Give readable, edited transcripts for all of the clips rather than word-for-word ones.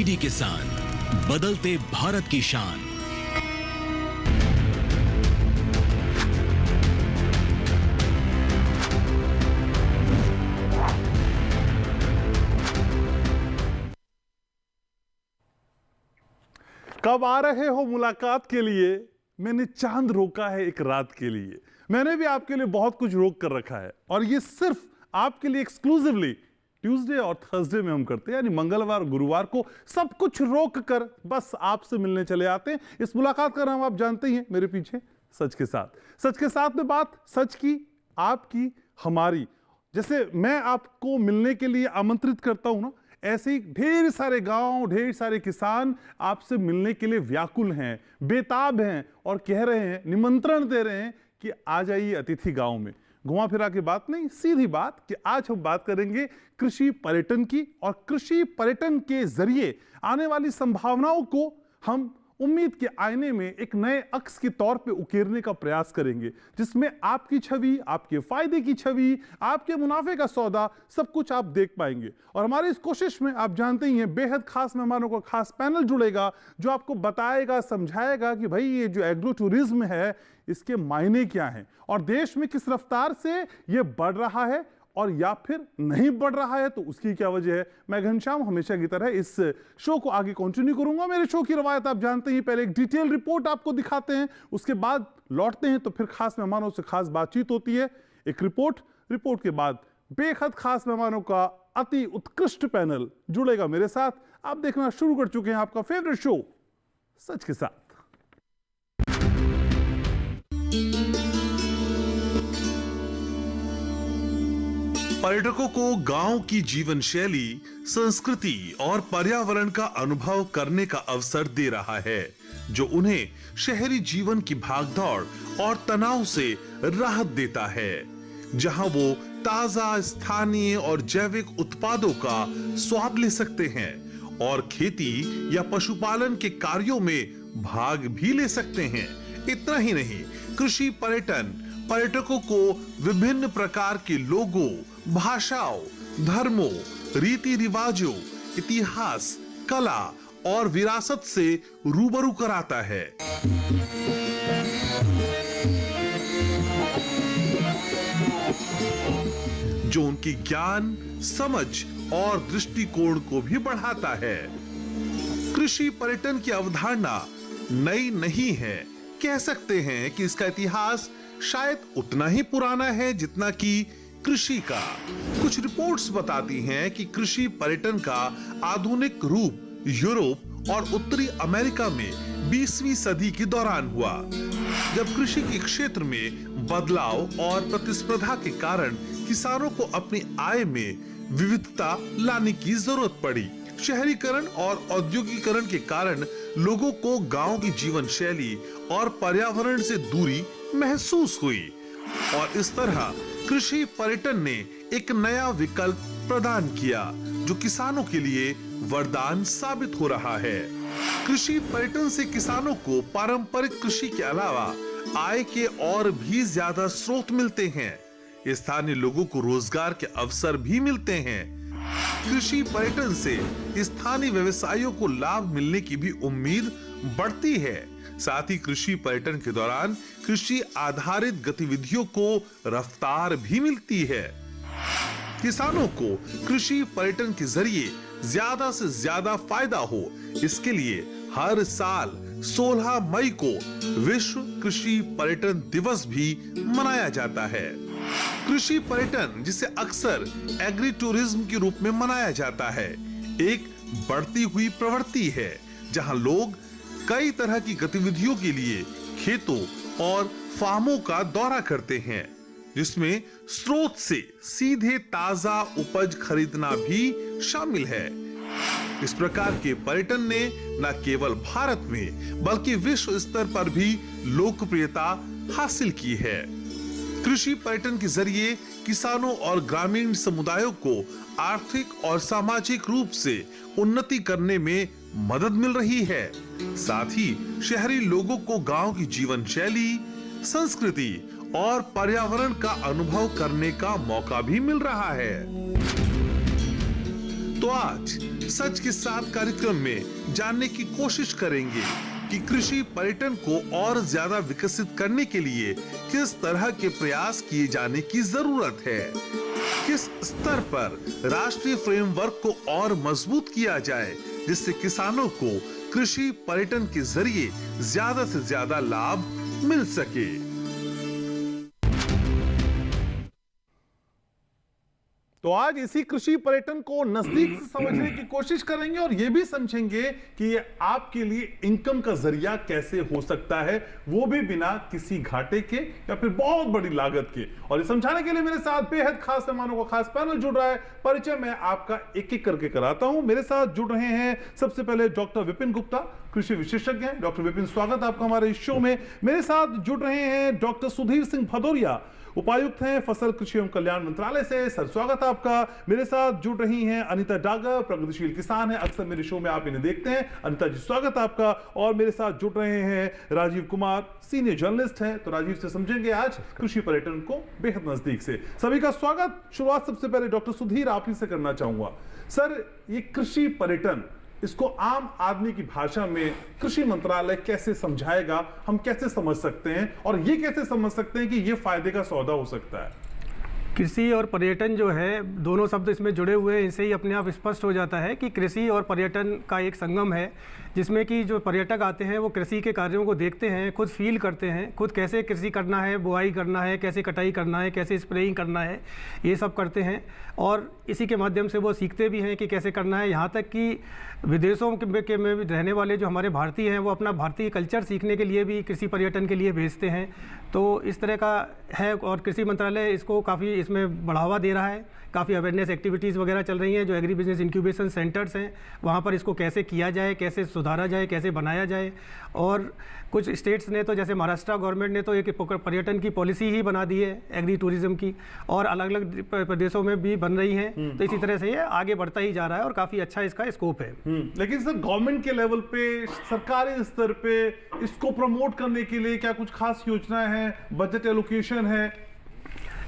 DD किसान, बदलते भारत की शान। कब आ रहे हो मुलाकात के लिए, मैंने चांद रोका है एक रात के लिए। मैंने भी आपके लिए बहुत कुछ रोक कर रखा है और ये सिर्फ आपके लिए एक्सक्लूसिवली ट्यूसडे और थर्सडे में हम करते हैं, यानी मंगलवार गुरुवार को सब कुछ रोक कर बस आपसे मिलने चले आते हैं। इस मुलाकात का नाम आप जानते ही हैं, मेरे पीछे सच के साथ। सच के साथ में बात सच की, आपकी, हमारी। जैसे मैं आपको मिलने के लिए आमंत्रित करता हूं ना, ऐसे ही ढेर सारे गांव, ढेर सारे किसान आपसे मिलने के लिए व्याकुल हैं, बेताब हैं और कह रहे हैं, निमंत्रण दे रहे हैं कि आ जाइए अतिथि गांव में। घुमा फिरा के बात नहीं, सीधी बात कि आज हम बात करेंगे कृषि पर्यटन की, और कृषि पर्यटन के जरिए आने वाली संभावनाओं को हम उम्मीद के आईने में एक नए अक्स के तौर पे उकेरने का प्रयास करेंगे, जिसमें आपकी छवि, आपके फायदे की छवि, आपके मुनाफे का सौदा, सब कुछ आप देख पाएंगे। और हमारी इस कोशिश में आप जानते ही हैं, बेहद खास मेहमानों का खास पैनल जुड़ेगा जो आपको बताएगा, समझाएगा कि भाई ये जो एग्रो टूरिज्म है इसके मायने क्या हैं और देश में किस रफ्तार से ये बढ़ रहा है और या फिर नहीं बढ़ रहा है, तो उसकी क्या वजह है। मैं घनश्याम हमेशा की तरह इस शो को आगे कंटिन्यू करूंगा। मेरे शो की रवायत आप जानते ही, पहले एक डिटेल रिपोर्ट आपको दिखाते हैं, उसके बाद लौटते हैं तो फिर खास मेहमानों से खास बातचीत होती है। एक रिपोर्ट के बाद बेहद खास मेहमानों का अति उत्कृष्ट पैनल जुड़ेगा मेरे साथ। आप देखना शुरू कर चुके हैं आपका फेवरेट शो सच के साथ। पर्यटकों को गांव की जीवन शैली, संस्कृति और पर्यावरण का अनुभव करने का अवसर दे रहा है, जो उन्हें शहरी जीवन की भागदौड़ और तनाव से राहत देता है, जहां वो ताजा, स्थानीय और जैविक उत्पादों का स्वाद ले सकते हैं और खेती या पशुपालन के कार्यों में भाग भी ले सकते हैं। इतना ही नहीं, कृषि पर्यटन पर्यटकों को विभिन्न प्रकार के लोगों, भाषाओं, धर्मों, रीति रिवाजों, इतिहास, कला और विरासत से रूबरू कराता है। जो उनकी ज्ञान, समझ और दृष्टिकोण को भी बढ़ाता है। कृषि पर्यटन की अवधारणा नई नहीं है। कह सकते हैं कि इसका इतिहास शायद उतना ही पुराना है जितना कि कृषि का। कुछ रिपोर्ट्स बताती हैं कि कृषि पर्यटन का आधुनिक रूप यूरोप और उत्तरी अमेरिका में 20वीं सदी के दौरान हुआ, जब कृषि के क्षेत्र में बदलाव और प्रतिस्पर्धा के कारण किसानों को अपनी आय में विविधता लाने की जरूरत पड़ी। शहरीकरण और औद्योगिकरण के कारण लोगों को गांव की जीवन शैली और पर्यावरण से दूरी महसूस हुई और इस तरह कृषि पर्यटन ने एक नया विकल्प प्रदान किया, जो किसानों के लिए वरदान साबित हो रहा है। कृषि पर्यटन से किसानों को पारंपरिक कृषि के अलावा आय के और भी ज्यादा स्रोत मिलते हैं। स्थानीय लोगों को रोजगार के अवसर भी मिलते हैं। कृषि पर्यटन से स्थानीय व्यवसायियों को लाभ मिलने की भी उम्मीद बढ़ती है। साथ ही कृषि पर्यटन के दौरान कृषि आधारित गतिविधियों को रफ्तार भी मिलती है। किसानों को कृषि पर्यटन के जरिए ज्यादा से ज्यादा फायदा हो, इसके लिए हर साल 16 मई को विश्व कृषि पर्यटन दिवस भी मनाया जाता है। कृषि पर्यटन, जिसे अक्सर एग्री टूरिज्म के रूप में मनाया जाता है, एक बढ़ती हुई प्रवृत्ति है, जहां लोग कई तरह की गतिविधियों के लिए खेतों और फार्मों का दौरा करते हैं, जिसमें स्रोत से सीधे ताजा उपज खरीदना भी शामिल है। इस प्रकार के पर्यटन ने न केवल भारत में बल्कि विश्व स्तर पर भी लोकप्रियता हासिल की है। कृषि पर्यटन के जरिए किसानों और ग्रामीण समुदायों को आर्थिक और सामाजिक रूप से उन्नति करने में मदद मिल रही है। साथ ही शहरी लोगों को गांव की जीवन शैली, संस्कृति और पर्यावरण का अनुभव करने का मौका भी मिल रहा है। तो आज सच के साथ कार्यक्रम में जानने की कोशिश करेंगे कि कृषि पर्यटन को और ज्यादा विकसित करने के लिए किस तरह के प्रयास किए जाने की जरूरत है, किस स्तर पर राष्ट्रीय फ्रेमवर्क को और मजबूत किया जाए जिससे किसानों को कृषि पर्यटन के जरिए ज्यादा से ज्यादा लाभ मिल सके। तो आज इसी कृषि पर्यटन को नजदीक से समझने की कोशिश करेंगे और यह भी समझेंगे कि ये आपके लिए इनकम का जरिया कैसे हो सकता है, वो भी बिना किसी घाटे के या फिर बहुत बड़ी लागत के। और ये समझाने के लिए मेरे साथ बेहद खास मेहमानों का खास पैनल जुड़ रहा है। परिचय मैं आपका एक एक करके कराता हूं। मेरे साथ जुड़ रहे हैं सबसे पहले डॉक्टर विपिन गुप्ता, कृषि विशेषज्ञ हैं। डॉक्टर विपिन, स्वागत आपका हमारे इस शो में। मेरे साथ जुड़ रहे हैं डॉक्टर सुधीर सिंह भदौरिया, उपायुक्त हैं फसल कृषि एवं कल्याण मंत्रालय से। सर, स्वागत आपका। मेरे साथ जुड़ रही हैं अनिता डागर, प्रगतिशील किसान है, अक्सर मेरे शो में आप इन्हें देखते हैं। अनिता जी, स्वागत आपका। और मेरे साथ जुड़ रहे हैं राजीव कुमार, सीनियर जर्नलिस्ट हैं। तो राजीव से समझेंगे आज कृषि पर्यटन को बेहद नजदीक से। सभी का स्वागत। शुरुआत सबसे पहले डॉक्टर सुधीर आप ही से करना चाहूंगा। सर, ये कृषि पर्यटन, इसको आम आदमी की भाषा में कृषि मंत्रालय कैसे समझाएगा, हम कैसे समझ सकते हैं और ये कैसे समझ सकते हैं कि ये फायदे का सौदा हो सकता है? कृषि और पर्यटन जो है, दोनों शब्द इसमें जुड़े हुए हैं। इससे ही अपने आप स्पष्ट हो जाता है कि कृषि और पर्यटन का एक संगम है, जिसमें कि जो पर्यटक आते हैं वो कृषि के कार्यों को देखते हैं, खुद फील करते हैं, खुद कैसे कृषि करना है, बुआई करना है, कैसे कटाई करना है, कैसे स्प्रेइंग करना है, ये सब करते हैं। और इसी के माध्यम से वो सीखते भी हैं कि कैसे करना है। यहाँ तक कि विदेशों में रहने वाले जो हमारे भारतीय हैं, वो अपना भारतीय कल्चर सीखने के लिए भी कृषि पर्यटन के लिए भेजते हैं। तो इस तरह का है और कृषि मंत्रालय इसको काफ़ी इसमें बढ़ावा दे रहा है। काफ़ी अवेयरनेस एक्टिविटीज़ वगैरह चल रही हैं। जो एग्री बिजनेस इंक्यूबेशन सेंटर्स हैं, वहाँ पर इसको कैसे किया जाए, कैसे सुधारा जाए, कैसे बनाया जाए। और कुछ स्टेट्स ने तो, जैसे महाराष्ट्र गवर्नमेंट ने तो एक पर्यटन की पॉलिसी ही बना दी है एग्री टूरिज्म की, और अलग अलग प्रदेशों में भी बन रही हैं। तो इसी तरह से ये आगे बढ़ता ही जा रहा है और काफ़ी अच्छा इसका स्कोप है। लेकिन सर, गवर्नमेंट के लेवल पे, सरकारी स्तर पे इसको प्रमोट करने के लिए क्या कुछ खास योजनाएं हैं, बजट एलोकेशन है?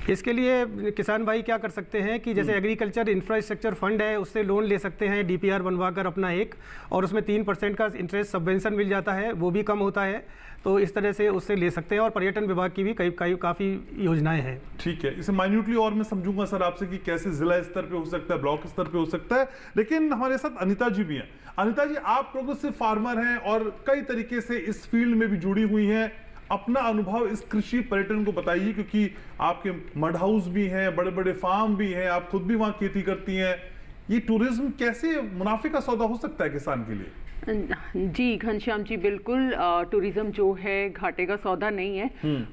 इसके लिए किसान भाई क्या कर सकते हैं कि जैसे एग्रीकल्चर इंफ्रास्ट्रक्चर फंड है, उससे लोन ले सकते हैं डीपीआर बनवाकर अपना एक, और उसमें 3% का इंटरेस्ट सबवेंशन मिल जाता है, वो भी कम होता है। तो इस तरह से उससे ले सकते हैं। और पर्यटन विभाग की भी काफ़ी योजनाएं हैं। ठीक है, इसे माइन्यूटली और मैं समझूंगा सर आपसे कि कैसे जिला स्तर पे हो सकता है, ब्लॉक स्तर पे हो सकता है। लेकिन हमारे साथ अनिता जी भी हैं। अनिता जी, आप प्रोग्रेसिव फार्मर हैं और कई तरीके से इस फील्ड में भी जुड़ी हुई हैं। अपना अनुभव इस कृषि पर्यटन को बताइए, क्योंकि आपके मड हाउस भी हैं, बड़े बड़े फार्म भी हैं, आप खुद भी वहां खेती करती हैं। ये टूरिज्म कैसे मुनाफे का सौदा हो सकता है किसान के लिए? जी घनश्याम जी, बिल्कुल टूरिज्म जो है घाटे का सौदा नहीं है।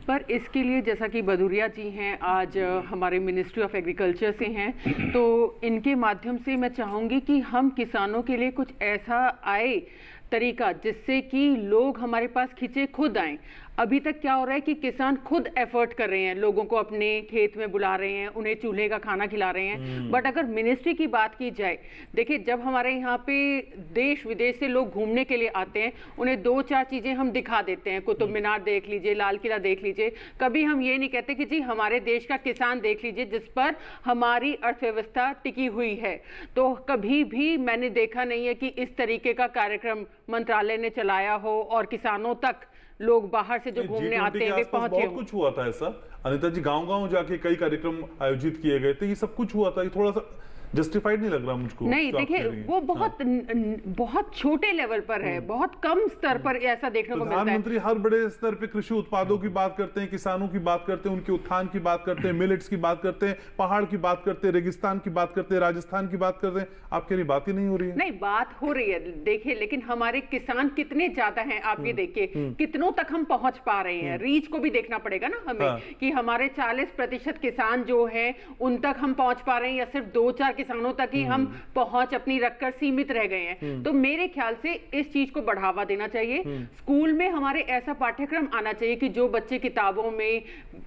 पर इसके लिए, जैसा कि भदौरिया जी हैं, आज हमारे मिनिस्ट्री ऑफ एग्रीकल्चर से हैं, तो इनके माध्यम से मैं चाहूँगी कि हम किसानों के लिए कुछ ऐसा आए तरीका जिससे कि लोग हमारे पास खिंचे खुद आएं। अभी तक क्या हो रहा है कि किसान खुद एफर्ट कर रहे हैं, लोगों को अपने खेत में बुला रहे हैं, उन्हें चूल्हे का खाना खिला रहे हैं। बट अगर मिनिस्ट्री की बात की जाए, देखिए, जब हमारे यहाँ पे देश विदेश से लोग घूमने के लिए आते हैं, उन्हें 2-4 चीज़ें हम दिखा देते हैं। कुतुब मीनार देख लीजिए, लाल किला देख लीजिए। कभी हम ये नहीं कहते कि जी हमारे देश का किसान देख लीजिए जिस पर हमारी अर्थव्यवस्था टिकी हुई है। तो कभी भी मैंने देखा नहीं है कि इस तरीके का कार्यक्रम मंत्रालय ने चलाया हो और किसानों तक लोग बाहर से जो घूमने आते हैं वे पहुंचे। बहुत कुछ हुआ था ऐसा अनिता जी, गांव-गांव जाके कई कार्यक्रम आयोजित किए गए थे, ये सब कुछ हुआ था। ये थोड़ा सा जस्टिफाइड नहीं लग रहा मुझको। नहीं, देखिए, वो बहुत छोटे लेवल पर है, बहुत कम स्तर पर ऐसा देखने को मिलता है। प्रधानमंत्री हर बड़े स्तर पे कृषि उत्पादों की बात करते हैं, किसानों की बात करते हैं, उनके उत्थान की बात करते हैं, मिलेट्स की बात करते हैं, पहाड़ की बात करते हैं, रेगिस्तान की बात करते हैं, राजस्थान की बात करते हैं। आपके लिए बात ही नहीं हो रही है? नहीं, बात हो रही है, देखिए, लेकिन हमारे किसान कितने ज्यादा हैं, आप ये देखिए कितनों तक हम पहुंच पा रहे हैं। रीच को भी देखना पड़ेगा ना हमें, कि हमारे 40% किसान जो है उन तक हम पहुंच पा रहे हैं या सिर्फ 2-4 किसानों तक ही हम पहुंच अपनी रखकर सीमित रह गए हैं। तो मेरे ख्याल से इस चीज को बढ़ावा देना चाहिए। स्कूल में हमारे ऐसा पाठ्यक्रम आना चाहिए कि जो बच्चे किताबों में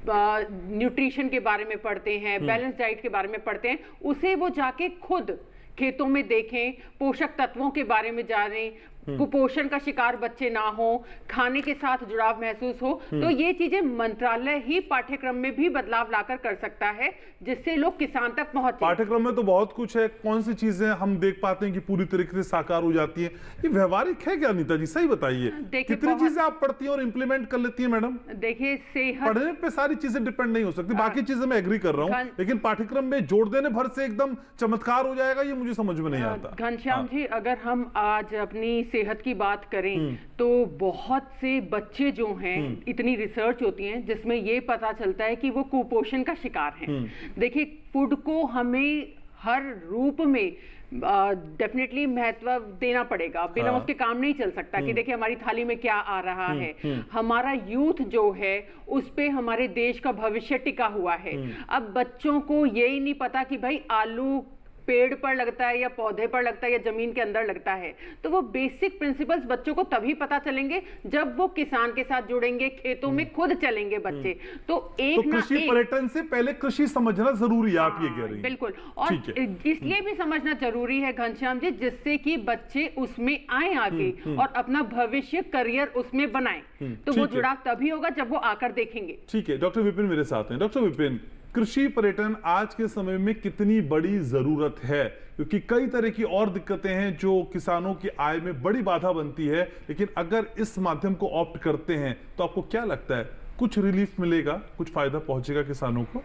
न्यूट्रिशन के बारे में पढ़ते हैं, बैलेंस डाइट के बारे में पढ़ते हैं, उसे वो जाके खुद खेतों में देखें, पोषक तत्वों के बारे में जानें, कुपोषण का शिकार बच्चे ना हो, खाने के साथ जुड़ाव महसूस हो, तो ये चीजें मंत्रालय ही पाठ्यक्रम में भी बदलाव लाकर कर सकता है, जिससे लोग किसान तक पहुंचे। पाठ्यक्रम में तो बहुत कुछ है, कौन सी चीजें हम देख पाते हैं कि पूरी तरीके से साकार हो जाती है? ये व्यवहारिक है क्या नीता जी, सही बताइए। कितनी चीजें आप पढ़ती हैं और इंप्लीमेंट कर लेती हैं मैडम? देखिए, सेहत पढ़ने पे सारी चीजें डिपेंड नहीं हो सकती, बाकी चीजें मैं एग्री कर रहा हूँ, लेकिन पाठ्यक्रम में जोड़ देने भर से एकदम चमत्कार हो जाएगा, ये मुझे समझ में नहीं आता। घनश्याम जी, अगर हम आज अपनी सेहत की बात करें तो बहुत से बच्चे जो हैं, इतनी रिसर्च होती है जिसमें ये पता चलता है कि वो कुपोषण का शिकार हैं। देखिए, फूड को हमें हर रूप में डेफिनेटली महत्व देना पड़ेगा, बिना उसके काम नहीं चल सकता। कि देखिए हमारी थाली में क्या आ रहा है, हमारा यूथ जो है उस पे हमारे देश का भविष्य टिका हुआ है। अब बच्चों को यही नहीं पता कि भाई आलू पेड़ पर लगता है या पौधे पर लगता है या जमीन के अंदर लगता है, तो वो बेसिक प्रिंसिपल्स बच्चों को तभी पता चलेंगे जब वो किसान के साथ जुड़ेंगे, खेतों में खुद चलेंगे बच्चे। तो कृषि पर्यटन से पहले कृषि समझना जरूरी है, आप ये कह रही हैं। बिल्कुल, और इसलिए भी समझना जरूरी है घनश्याम जी, जिससे कि बच्चे उसमें आए आगे और अपना भविष्य करियर उसमें बनाएं। तो वो जुड़ाव तभी होगा जब वो आकर देखेंगे। ठीक है, डॉक्टर विपिन मेरे साथ हैं। डॉक्टर विपिन, कृषि पर्यटन आज के समय में कितनी बड़ी जरूरत है? क्योंकि कई तरह की और दिक्कतें हैं जो किसानों की आय में बड़ी बाधा बनती है, लेकिन अगर इस माध्यम को ऑप्ट करते हैं तो आपको क्या लगता है कुछ रिलीफ मिलेगा, कुछ फायदा पहुंचेगा किसानों को?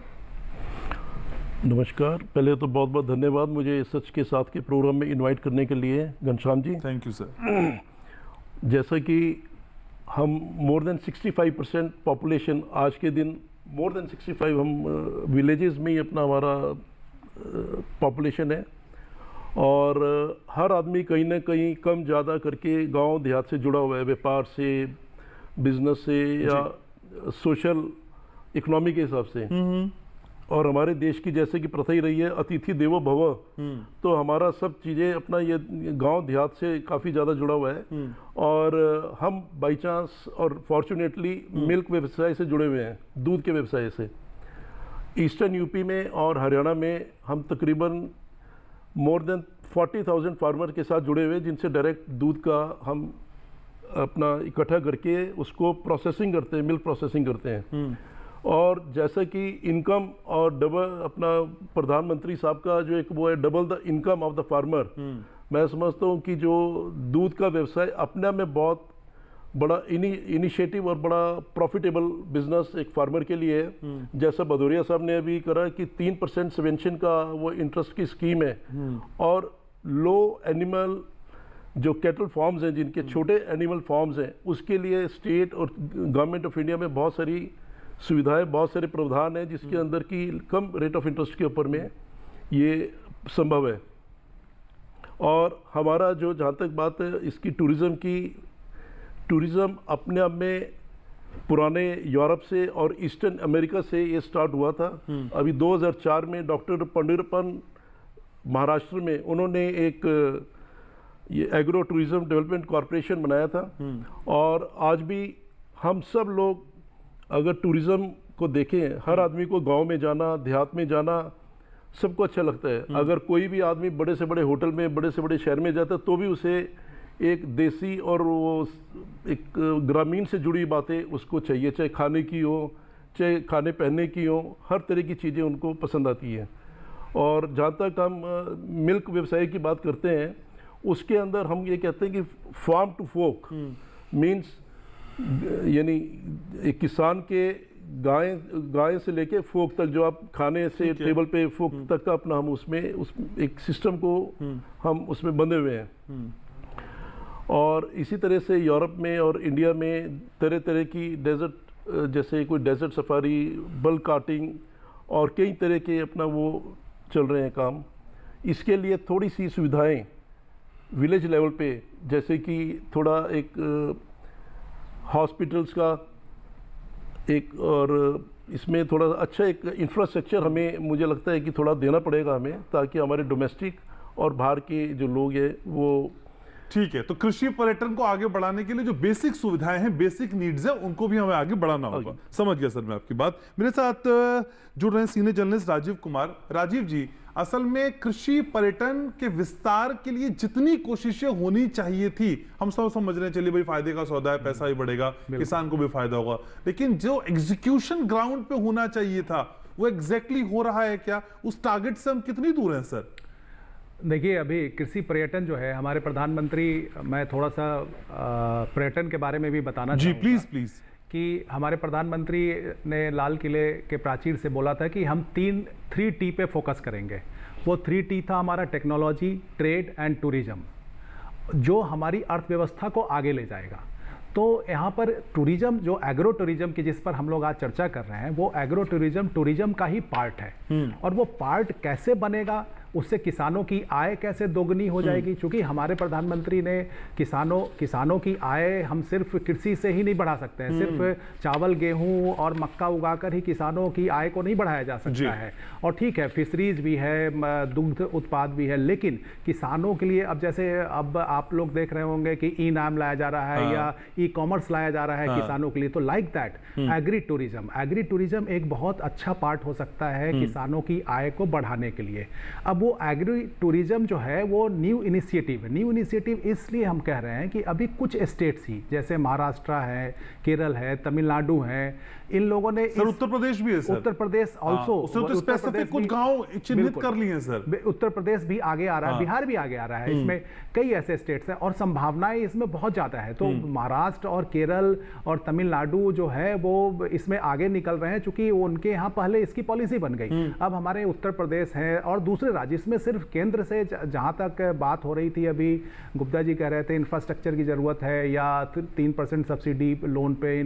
नमस्कार, पहले तो बहुत बहुत धन्यवाद मुझे सच के साथ के प्रोग्राम में इनवाइट करने के लिए Ghanshyam ji. Thank you sir. जैसा कि हम मोर देन 65% पॉपुलेशन आज के दिन, मोर देन 65 हम विलेजेस में ही अपना हमारा पॉपुलेशन है, और हर आदमी कहीं ना कहीं कम ज़्यादा करके गांव देहात से जुड़ा हुआ है, व्यापार से, बिजनेस से या सोशल इकोनॉमी के हिसाब से। और हमारे देश की जैसे कि प्रथा ही रही है अतिथि देवो भव, तो हमारा सब चीज़ें अपना ये गांव देहात से काफ़ी ज़्यादा जुड़ा हुआ है। और हम बाई चांस और फॉर्चुनेटली मिल्क व्यवसाय से जुड़े हुए हैं, दूध के व्यवसाय से। ईस्टर्न यूपी में और हरियाणा में हम तकरीबन मोर देन 40,000 फार्मर के साथ जुड़े हुए हैं, जिनसे डायरेक्ट दूध का हम अपना इकट्ठा करके उसको प्रोसेसिंग करते हैं, मिल्क प्रोसेसिंग करते हैं। और जैसा कि इनकम और डबल अपना प्रधानमंत्री साहब का जो एक वो है, double the income of the farmer, मैं समझता हूँ कि जो दूध का व्यवसाय अपने आप में बहुत बड़ा इनिशिएटिव और बड़ा प्रॉफिटेबल बिजनेस एक फार्मर के लिए है। जैसा भदौरिया साहब ने अभी करा कि 3% सब्वेंशन का वो इंटरेस्ट की स्कीम है, और लो एनिमल जो कैटल फार्म्स हैं, जिनके छोटे एनिमल फार्म्स हैं, उसके लिए स्टेट और गवर्नमेंट ऑफ इंडिया में बहुत सारी सुविधाएं, बहुत सारे प्रावधान हैं, जिसके अंदर की कम रेट ऑफ इंटरेस्ट के ऊपर में ये संभव है। और हमारा जो जहाँ तक बात है इसकी टूरिज़्म की, टूरिज़्म अपने आप में पुराने यूरोप से और ईस्टर्न अमेरिका से ये स्टार्ट हुआ था। अभी 2004 में डॉक्टर पंडिरप्पन महाराष्ट्र में उन्होंने एक ये एग्रो टूरिज़्म डेवलपमेंट कॉरपोरेशन बनाया था। और आज भी हम सब लोग अगर टूरिज़्म को देखें, हर आदमी को गांव में जाना, देहात में जाना सबको अच्छा लगता है। अगर कोई भी आदमी बड़े से बड़े होटल में, बड़े से बड़े शहर में जाता है तो भी उसे एक देसी और वो एक ग्रामीण से जुड़ी बातें उसको चाहिए, चाहे खाने की हो, चाहे खाने पहनने की हो, हर तरह की चीज़ें उनको पसंद आती हैं। और जहाँ तक हम मिल्क व्यवसाय की बात करते हैं, उसके अंदर हम ये कहते हैं कि फार्म टू फोक मीन्स, यानी एक किसान के गाय से लेके फोक तक, जो आप खाने से टेबल पे फोक तक का अपना हम उसमें उस एक सिस्टम को हम उसमें बंधे हुए हैं। और इसी तरह से यूरोप में और इंडिया में तरह तरह की डेजर्ट, जैसे कोई डेजर्ट सफारी, बल्क कार्टिंग और कई तरह के अपना वो चल रहे हैं काम। इसके लिए थोड़ी सी सुविधाएं विलेज लेवल पे, जैसे कि थोड़ा एक हॉस्पिटल्स का एक, और इसमें थोड़ा अच्छा एक इंफ्रास्ट्रक्चर हमें, मुझे लगता है कि थोड़ा देना पड़ेगा हमें, ताकि हमारे डोमेस्टिक और बाहर के जो लोग हैं वो ठीक है, तो कृषि पर्यटन को आगे बढ़ाने के लिए जो बेसिक सुविधाएं हैं, बेसिक नीड्स है, उनको भी हमें आगे बढ़ाना होगा। समझ गया सर मैं आपकी बात। मेरे साथ जुड़ रहे हैं सीनियर जर्नलिस्ट राजीव कुमार। राजीव जी, असल में कृषि पर्यटन के विस्तार के लिए जितनी कोशिशें होनी चाहिए थी, हम सब समझ रहे हैं, चलिए भाई फायदे का सौदा है, पैसा भी बढ़ेगा, किसान को भी फायदा होगा, लेकिन जो एग्जीक्यूशन ग्राउंड पे होना चाहिए था वो एग्जैक्टली हो रहा है क्या? उस टारगेट से हम कितनी दूर हैं सर? देखिए, अभी कृषि पर्यटन जो है, हमारे प्रधानमंत्री, मैं थोड़ा सा पर्यटन के बारे में भी बताना जी चाहूँगा प्लीज प्लीज। कि हमारे प्रधानमंत्री ने लाल किले के प्राचीर से बोला था कि हम 3T पे फोकस करेंगे। वो 3T था हमारा टेक्नोलॉजी, ट्रेड एंड टूरिज्म, जो हमारी अर्थव्यवस्था को आगे ले जाएगा। तो यहाँ पर टूरिज्म, जो एग्रो टूरिज्म की जिस पर हम लोग आज चर्चा कर रहे हैं, वो एग्रो टूरिज्म का ही पार्ट है। और वो पार्ट कैसे बनेगा, उससे किसानों की आय कैसे दोगुनी हो जाएगी, क्योंकि हमारे प्रधानमंत्री ने किसानों की आय हम सिर्फ कृषि से ही नहीं बढ़ा सकते हैं। सिर्फ चावल, गेहूं और मक्का उगाकर ही किसानों की आय को नहीं बढ़ाया जा सकता है। और ठीक है, फिशरीज भी है, दुग्ध उत्पाद भी है, लेकिन किसानों के लिए अब जैसे अब आप लोग देख रहे होंगे कि ई-नाम लाया जा रहा है या ई-कॉमर्स लाया जा रहा है किसानों के लिए, तो लाइक दैट एग्री टूरिज्म एक बहुत अच्छा पार्ट हो सकता है किसानों की आय को बढ़ाने के लिए। अब वो एग्री टूरिज्म जो है वो न्यू इनिशिएटिव इसलिए हम कह रहे हैं कि अभी कुछ स्टेट्स ही, जैसे महाराष्ट्र है, केरल है, तमिलनाडु है, इन लोगों ने सर उत्तर प्रदेश भी है सर। उत्तर प्रदेश ऑल्सो, तो स्पेसिफिक कुछ गांव चिन्हित कर लिए हैं सर। उत्तर प्रदेश भी आगे आ रहा है, बिहार भी आगे आ रहा है। इसमें कई ऐसे स्टेट्स हैं और संभावनाएं इसमें बहुत ज्यादा है। तो महाराष्ट्र और केरल और तमिलनाडु जो है वो इसमें आगे निकल रहे हैं, चूंकि उनके यहाँ पहले इसकी पॉलिसी बन गई। अब हमारे उत्तर प्रदेश है और दूसरे राज्य, इसमें सिर्फ केंद्र से जहां तक बात हो रही थी, अभी गुप्ता जी कह रहे थे इंफ्रास्ट्रक्चर की जरूरत है या 3% सब्सिडी लोन पे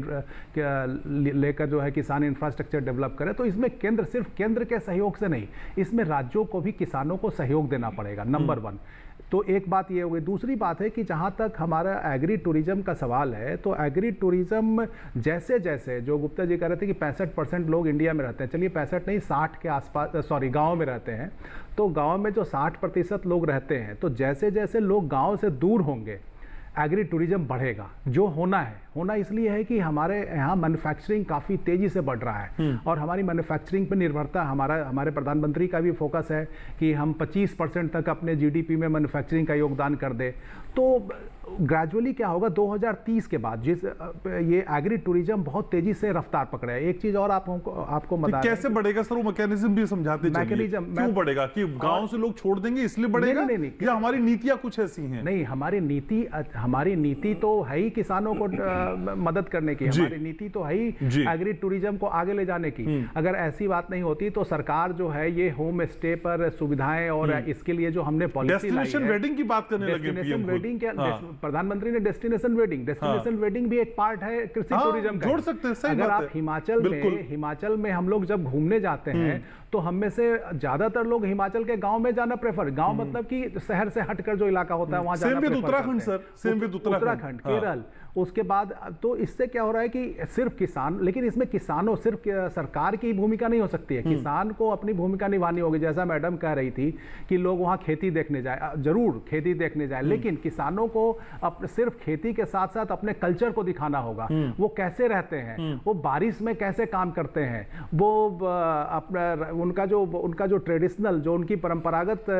लेकर जो है किसान इंफ्रास्ट्रक्चर डेवलप करे, तो इसमें सिर्फ केंद्र के सहयोग से नहीं, इसमें राज्यों को भी किसानों को सहयोग देना पड़ेगा, नंबर 1। तो एक बात ये हो गई। दूसरी बात है कि जहाँ तक हमारा एग्री टूरिज्म का सवाल है, तो एग्री टूरिज्म जैसे जैसे जो गुप्ता जी कह रहे थे कि 65% लोग इंडिया में रहते हैं, चलिए 65 नहीं 60 के आसपास, सॉरी गाँव में रहते हैं, तो गाँव में जो 60% लोग रहते हैं, तो जैसे जैसे लोग गाँव से दूर होंगे एग्री टूरिज्म बढ़ेगा। जो होना इसलिए है कि हमारे यहाँ मैन्युफैक्चरिंग काफ़ी तेज़ी से बढ़ रहा है और हमारी मैन्युफैक्चरिंग पर निर्भरता, हमारे प्रधानमंत्री का भी फोकस है कि हम 25% तक अपने जीडीपी में मैन्युफैक्चरिंग का योगदान कर दे। तो ग्रेजुअली क्या होगा 2030 के बाद, जिस ये एग्री टूरिज्म बहुत तेजी से रफ्तार पकड़ा है। एक चीज और आपको बता, कैसे बढ़ेगा सर? वो मैकेनिज्म भी समझाते चलिए। मैकेनिज्म क्यों बढ़ेगा? कि गांव से लोग छोड़ देंगे इसलिए बढ़ेगा? नहीं, या हमारी नीतियां कुछ ऐसी हैं? नहीं, हमारी नीति तो है ही किसानों को मदद करने की, हमारी नीति तो है ही एग्री टूरिज्म को आगे ले जाने की। अगर ऐसी बात नहीं होती तो सरकार जो है ये होम स्टे पर सुविधाएं और इसके लिए जो हमने पॉलिसी लाई है, वेडिंग की बात करने लगे, वेडिंग के प्रधानमंत्री ने डेस्टिनेशन वेडिंग भी एक पार्ट है कृषि टूरिज्म का। जोड़ सकते हैं, सही अगर बात आप हिमाचल में हम लोग जब घूमने जाते हैं तो हम में से ज्यादातर लोग हिमाचल के गांव में जाना प्रेफर, गांव मतलब कि शहर से हटकर जो इलाका होता है वहां जाना प्रेफर उत्तराखंड सर, उत्तराखंड, केरल। उसके बाद तो इससे क्या हो रहा है कि सिर्फ किसान, लेकिन इसमें किसानों, सिर्फ सरकार की भूमिका नहीं हो सकती है, किसान को अपनी भूमिका निभानी होगी। जैसा मैडम कह रही थी कि लोग वहां खेती देखने जाए, जरूर खेती देखने जाए, लेकिन किसानों को सिर्फ खेती के साथ साथ अपने कल्चर को दिखाना होगा। वो कैसे रहते हैं, वो बारिश में कैसे काम करते हैं, वो अपना उनका जो ट्रेडिशनल, जो उनकी परंपरागत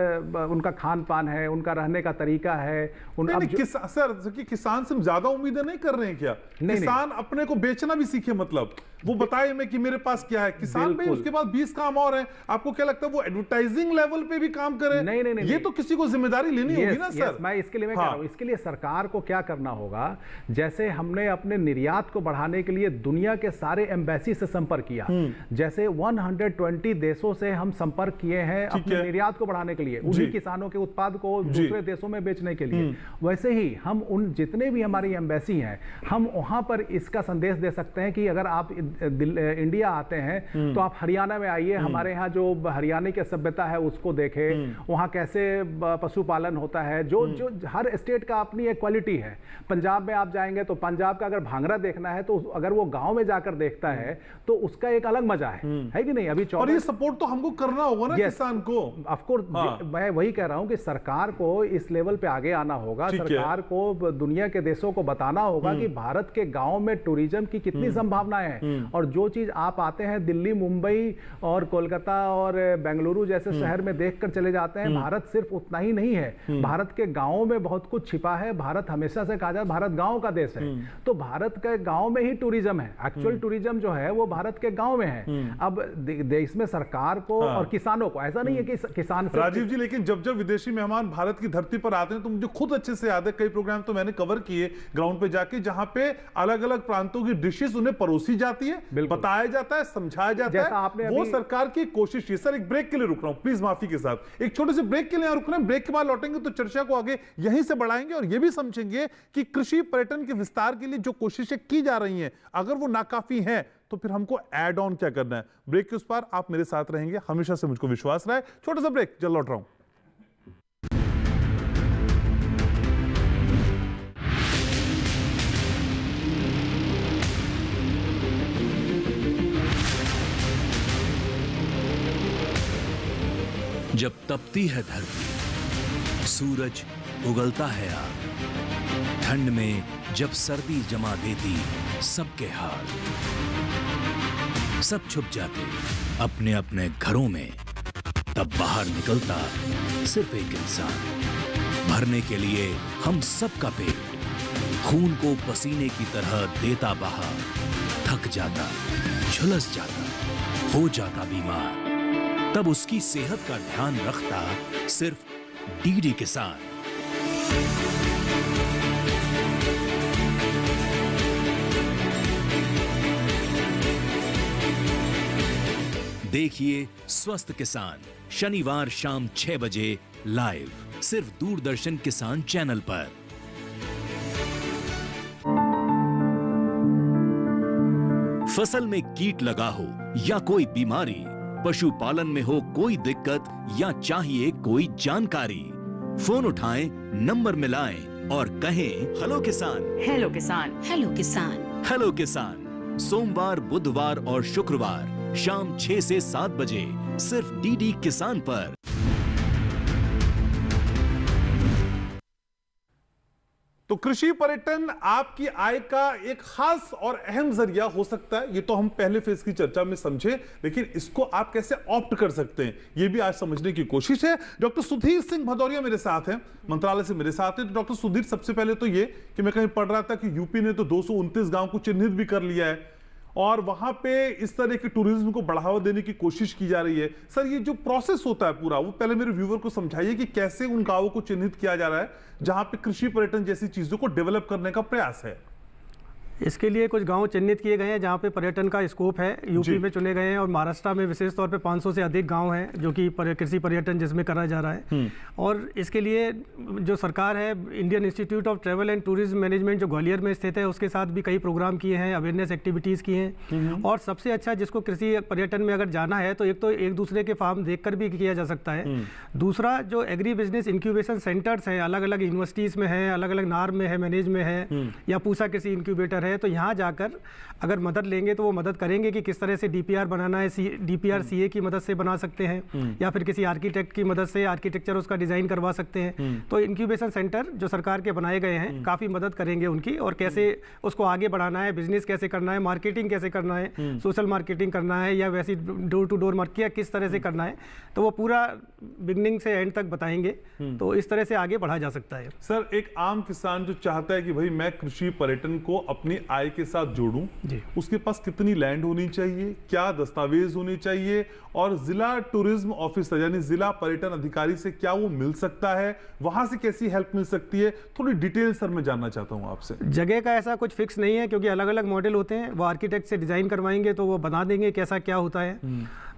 उनका खान पान है, उनका रहने का तरीका है। सर किसान से ज्यादा उम्मीदें नहीं कर रहे हैं क्या? किसान अपने को बेचना भी सीखे, मतलब वो बताए मैं कि मेरे पास क्या है। किसान भाई उसके पास 20 काम और हैं। आपको क्या लगता है वो एडवर्टाइजिंग लेवल पे भी काम करे? नहीं, ये तो किसी को जिम्मेदारी लेनी होगी ना सर। मैं इसके लिए कह रहा हूं, इसके लिए सरकार को क्या करना होगा, जैसे हमने अपने निर्यात को बढ़ाने के लिए दुनिया के सारे एम्बेसी से संपर्क किया, जैसे 120 देशों से हम संपर्क किए हैं अपने निर्यात को बढ़ाने के लिए, उन्हीं किसानों के उत्पाद को दूसरे देशों में बेचने के लिए। वैसे ही हम उन जितने भी हमारी एम्बेसी हैं, हम वहां पर इसका संदेश दे सकते हैं कि अगर आप इंडिया आते हैं तो आप हरियाणा में आइए, हमारे यहाँ जो हरियाणा की सभ्यता है उसको देखें, वहाँ कैसे पशुपालन होता है, जो हर स्टेट का अपनी एक क्वालिटी है। पंजाब में आप जाएंगे तो पंजाब का अगर भांगड़ा देखना है तो अगर वो गांव में जाकर देखता है तो उसका एक अलग मजा है कि नहीं? अभी और ये सपोर्ट तो हमको करना होगा ना किसान को। ऑफ कोर्स मैं वही कह रहा हूं कि सरकार को इस लेवल पे आगे आना होगा, सरकार को दुनिया के देशों को बताना होगा कि भारत के गांव में टूरिज्म की कितनी संभावनाएं हैं। और जो चीज आप आते हैं दिल्ली, मुंबई और कोलकाता और बेंगलुरु जैसे शहर में देखकर चले जाते हैं, भारत सिर्फ उतना ही नहीं है, भारत के गांवों में बहुत कुछ छिपा है। भारत हमेशा से कहा जाता है भारत गांव का देश है, तो भारत के गांव में ही टूरिज्म है। एक्चुअल टूरिज्म जो है वो भारत के गांव में है। अब देश में सरकार को और किसानों को, ऐसा नहीं है कि किसान राजीव जी, लेकिन जब जब विदेशी मेहमान भारत की धरती पर आते हैं तो मुझे खुद अच्छे से याद है, कई प्रोग्राम तो मैंने कवर किए ग्राउंड पे जाके, जहां पे अलग अलग प्रांतों की डिशेस उन्हें परोसी जाती है, बताया जाता है, समझाया जाता है। वो सरकार की कोशिश है। सर एक ब्रेक के लिए रुक रहा हूं, प्लीज माफी के साथ, एक छोटे से ब्रेक के लिए रुक रहे हैं। ब्रेक के बाद लौटेंगे तो चर्चा को आगे यहीं से बढ़ाएंगे और यह भी समझेंगे कि कृषि पर्यटन के विस्तार के लिए जो कोशिशें की जा रही हैं, अगर वो नाकाफी हैं तो फिर हमको ऐड ऑन क्या करना है। ब्रेक के उस पार आप मेरे साथ रहेंगे, हमेशा से मुझको विश्वास रहा है। छोटा सा ब्रेक, जल्द लौट रहा हूं। जब तपती है धरती, सूरज उगलता है आग, ठंड में जब सर्दी जमा देती सबके हाल, सब छुप जाते अपने अपने घरों में, तब बाहर निकलता सिर्फ एक इंसान, भरने के लिए हम सबका पेट, खून को पसीने की तरह देता बहा, थक जाता, झुलस जाता, हो जाता बीमार, तब उसकी सेहत का ध्यान रखता सिर्फ डीडी किसान। देखिए स्वस्थ किसान शनिवार शाम 6 बजे लाइव, सिर्फ दूरदर्शन किसान चैनल पर। फसल में कीट लगा हो या कोई बीमारी, पशुपालन में हो कोई दिक्कत या चाहिए कोई जानकारी, फोन उठाएं, नंबर मिलाएं और कहें हेलो किसान। हेलो किसान, हेलो किसान, हेलो किसान। सोमवार, बुधवार और शुक्रवार शाम 6 से 7 बजे सिर्फ डीडी किसान पर। तो कृषि पर्यटन आपकी आय का एक खास और अहम जरिया हो सकता है, ये तो हम पहले फेज की चर्चा में समझे, लेकिन इसको आप कैसे ऑप्ट कर सकते हैं ये भी आज समझने की कोशिश है। डॉक्टर सुधीर सिंह भदौरिया मेरे साथ हैं, मंत्रालय से मेरे साथ हैं। तो डॉक्टर सुधीर, सबसे पहले तो ये कि मैं कहीं पढ़ रहा था कि यूपी ने तो 229 गांव को चिन्हित भी कर लिया है और वहां पे इस तरह के टूरिज्म को बढ़ावा देने की कोशिश की जा रही है। सर ये जो प्रोसेस होता है पूरा, वो पहले मेरे व्यूअर को समझाइए कि कैसे उन गांवों को चिन्हित किया जा रहा है जहां पे कृषि पर्यटन जैसी चीजों को डेवलप करने का प्रयास है। इसके लिए कुछ गांव चिन्हित किए गए हैं जहां पे पर्यटन का स्कोप है, यूपी में चुने गए हैं और महाराष्ट्र में विशेष तौर पे 500 से अधिक गांव हैं जो कि कृषि पर्यटन जिसमें करा जा रहा है। और इसके लिए जो सरकार है, Indian institute of travel and tourism management जो ग्वालियर में स्थित है, उसके साथ भी कई प्रोग्राम किए हैं, अवेयरनेस एक्टिविटीज़ की हैं। और सबसे अच्छा जिसको कृषि पर्यटन में अगर जाना है तो एक दूसरे के फार्म देख कर भी किया जा सकता है। दूसरा जो एग्री बिजनेस इंक्यूबेशन सेंटर्स हैं, अलग अलग यूनिवर्सिटीज़ में है, अलग अलग नार में है, मैनेज में है या पूसा कृषि इंक्यूबेटर है, तो यहाँ जाकर अगर मदद लेंगे तो वो मदद करेंगे कि किस तरह से डीपीआर बनाना है, डीपीआर सीए की मदद से बना सकते हैं या फिर किसी आर्किटेक्ट की मदद से आर्किटेक्चर उसका डिजाइन करवा सकते हैं। तो इंक्यूबेशन सेंटर जो सरकार के बनाए गए हैं काफ़ी मदद करेंगे उनकी, और कैसे उसको आगे बढ़ाना है, बिजनेस कैसे करना है, मार्केटिंग कैसे करना है, सोशल मार्केटिंग करना है या वैसी डोर टू डोर मार्केटिंग किस तरह से करना है, तो वो पूरा बिगनिंग से एंड तक बताएंगे। तो इस तरह से आगे बढ़ा जा सकता है। सर एक आम किसान जो चाहता है कि भाई मैं कृषि पर्यटन को अपनी आय के साथ जोड़ूं, उसके पास कितनी लैंड होनी चाहिए, क्या दस्तावेज होने चाहिए, और जिला टूरिज्म ऑफिसर यानी जिला पर्यटन अधिकारी से क्या वो मिल सकता है, वहां से कैसी हेल्प मिल सकती है, थोड़ी डिटेल सर मैं जानना चाहता हूं आपसे। जगह का ऐसा कुछ फिक्स नहीं है क्योंकि अलग अलग मॉडल होते हैं, वो आर्किटेक्ट से डिजाइन करवाएंगे तो वो बना देंगे कैसा क्या होता है।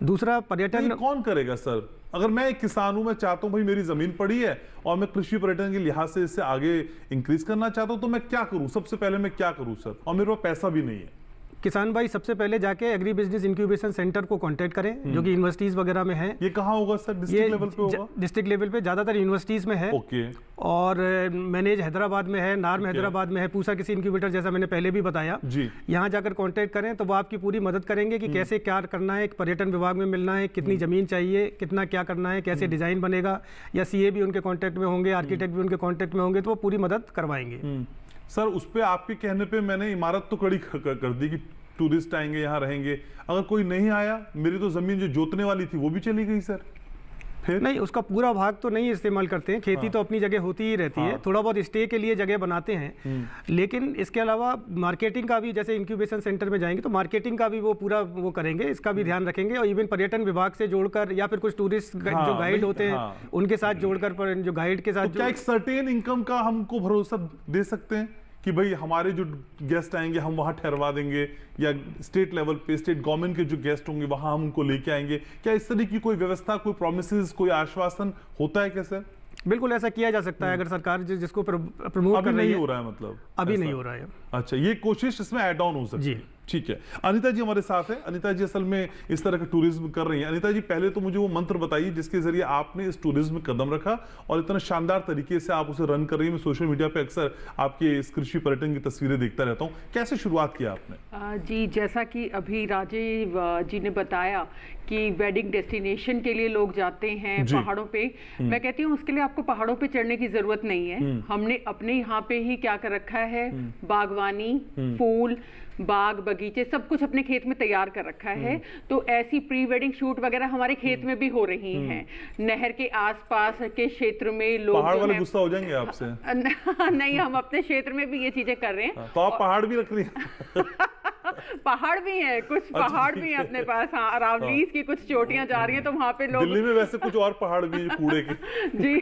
दूसरा पर्यटन कौन करेगा सर? अगर मैं एक किसान हूं, मैं चाहता हूं भाई मेरी जमीन पड़ी है और मैं कृषि पर्यटन के लिहाज से इससे आगे इंक्रीज करना चाहता हूं, तो मैं क्या करूं? सबसे पहले मैं क्या करूं सर? और मेरे पास पैसा भी नहीं है। किसान भाई सबसे पहले जाके एग्री बिजनेस इंक्यूबेशन सेंटर को कांटेक्ट करें, जो कि यूनिवर्सिटीज़ वगैरह में है। ये कहाँ होगा सर? डिस्ट्रिक्ट लेवल पे होगा? डिस्ट्रिक्ट लेवल पे ज़्यादातर यूनिवर्सिटीज़ में है। ओके। और मैनेज हैदराबाद में है, नार्म हैदराबाद में है, पूसा किसी इंक्यूबेटर, जैसा मैंने पहले भी बताया जी। यहाँ जाकर कांटेक्ट करें तो वो आपकी पूरी मदद करेंगे कि कैसे क्या करना है, पर्यटन विभाग में मिलना है, कितनी ज़मीन चाहिए, कितना क्या करना है, कैसे डिज़ाइन बनेगा, या सीए भी उनके कॉन्टैक्ट में होंगे, आर्किटेक्ट भी उनके कॉन्टैक्ट में होंगे, तो वो पूरी मदद करवाएंगे। सर उस पे आपके कहने पे मैंने इमारत तो खड़ी कर दी कि टूरिस्ट आएंगे यहाँ रहेंगे, अगर कोई नहीं आया, मेरी तो जमीन जो जोतने वाली थी वो भी चली गई सर, फिर? नहीं, उसका पूरा भाग तो नहीं इस्तेमाल करते हैं, खेती तो अपनी जगह होती ही रहती है, थोड़ा बहुत स्टे के लिए जगह बनाते हैं, लेकिन इसके अलावा मार्केटिंग का भी, जैसे इंक्यूबेशन सेंटर में जाएंगे तो मार्केटिंग का भी वो पूरा वो करेंगे, इसका भी ध्यान रखेंगे, और इवन पर्यटन विभाग से जोड़कर या फिर कुछ टूरिस्ट जो गाइड होते हैं उनके साथ जोड़कर, जो गाइड के साथ क्या एक सर्टेन इनकम का हमको भरोसा दे सकते हैं कि भाई हमारे जो गेस्ट आएंगे हम वहां ठहरवा देंगे, या स्टेट लेवल पे स्टेट गवर्नमेंट के जो गेस्ट होंगे वहां हम उनको लेके आएंगे? क्या इस तरह की कोई व्यवस्था, कोई प्रॉमिसेस, कोई आश्वासन होता है क्या सर? बिल्कुल ऐसा किया जा सकता है, अगर सरकार जिसको प्रमोट कर रही है। नहीं हो रहा है मतलब? अभी नहीं हो रहा है। अच्छा, ये कोशिश इसमें ऐड ऑन हो सकती है। ठीक है, अनीता जी हमारे साथ है। अनीता जी असल में इस तरह का टूरिज्म कर रही हैं। अनीता जी पहले तो मुझे वो मंत्र बताइए जिसके जरिए आपने इस टूरिज्म में कदम रखा और इतना शानदार तरीके से आप उसे रन कर रही हैं। मैं सोशल मीडिया पे अक्सर आपके इस कृषि पर्यटन की तस्वीरें देखता रहता हूँ। कैसे शुरुआत किया आपने? जी, जैसा कि अभी राजीव जी ने बताया कि वेडिंग डेस्टिनेशन के लिए लोग जाते हैं पहाड़ों पे, मैं कहती हूँ उसके लिए आपको पहाड़ों पे चढ़ने की जरूरत नहीं है। हमने अपने यहाँ पे ही क्या कर रखा है, बागवानी, फूल, बाग बगीचे, सब कुछ अपने खेत में तैयार कर रखा है। तो ऐसी प्री वेडिंग शूट वगैरह हमारे खेत में भी हो रही हैं। नहर के आसपास के क्षेत्र में लोग, पहाड़ वाले गुस्सा हो जाएंगे आपसे। नहीं, हम अपने क्षेत्र में भी ये चीजें कर रहे हैं। तो आप पहाड़ भी रख रही हैं? पहाड़ भी हैं, कुछ पहाड़ भी हैं अपने पास। हाँ, अरावलीज की कुछ चोटियां जा रही हैं, तो वहाँ पे लोग, दिल्ली में वैसे कुछ और पहाड़ भी हैं कूड़े के। जी।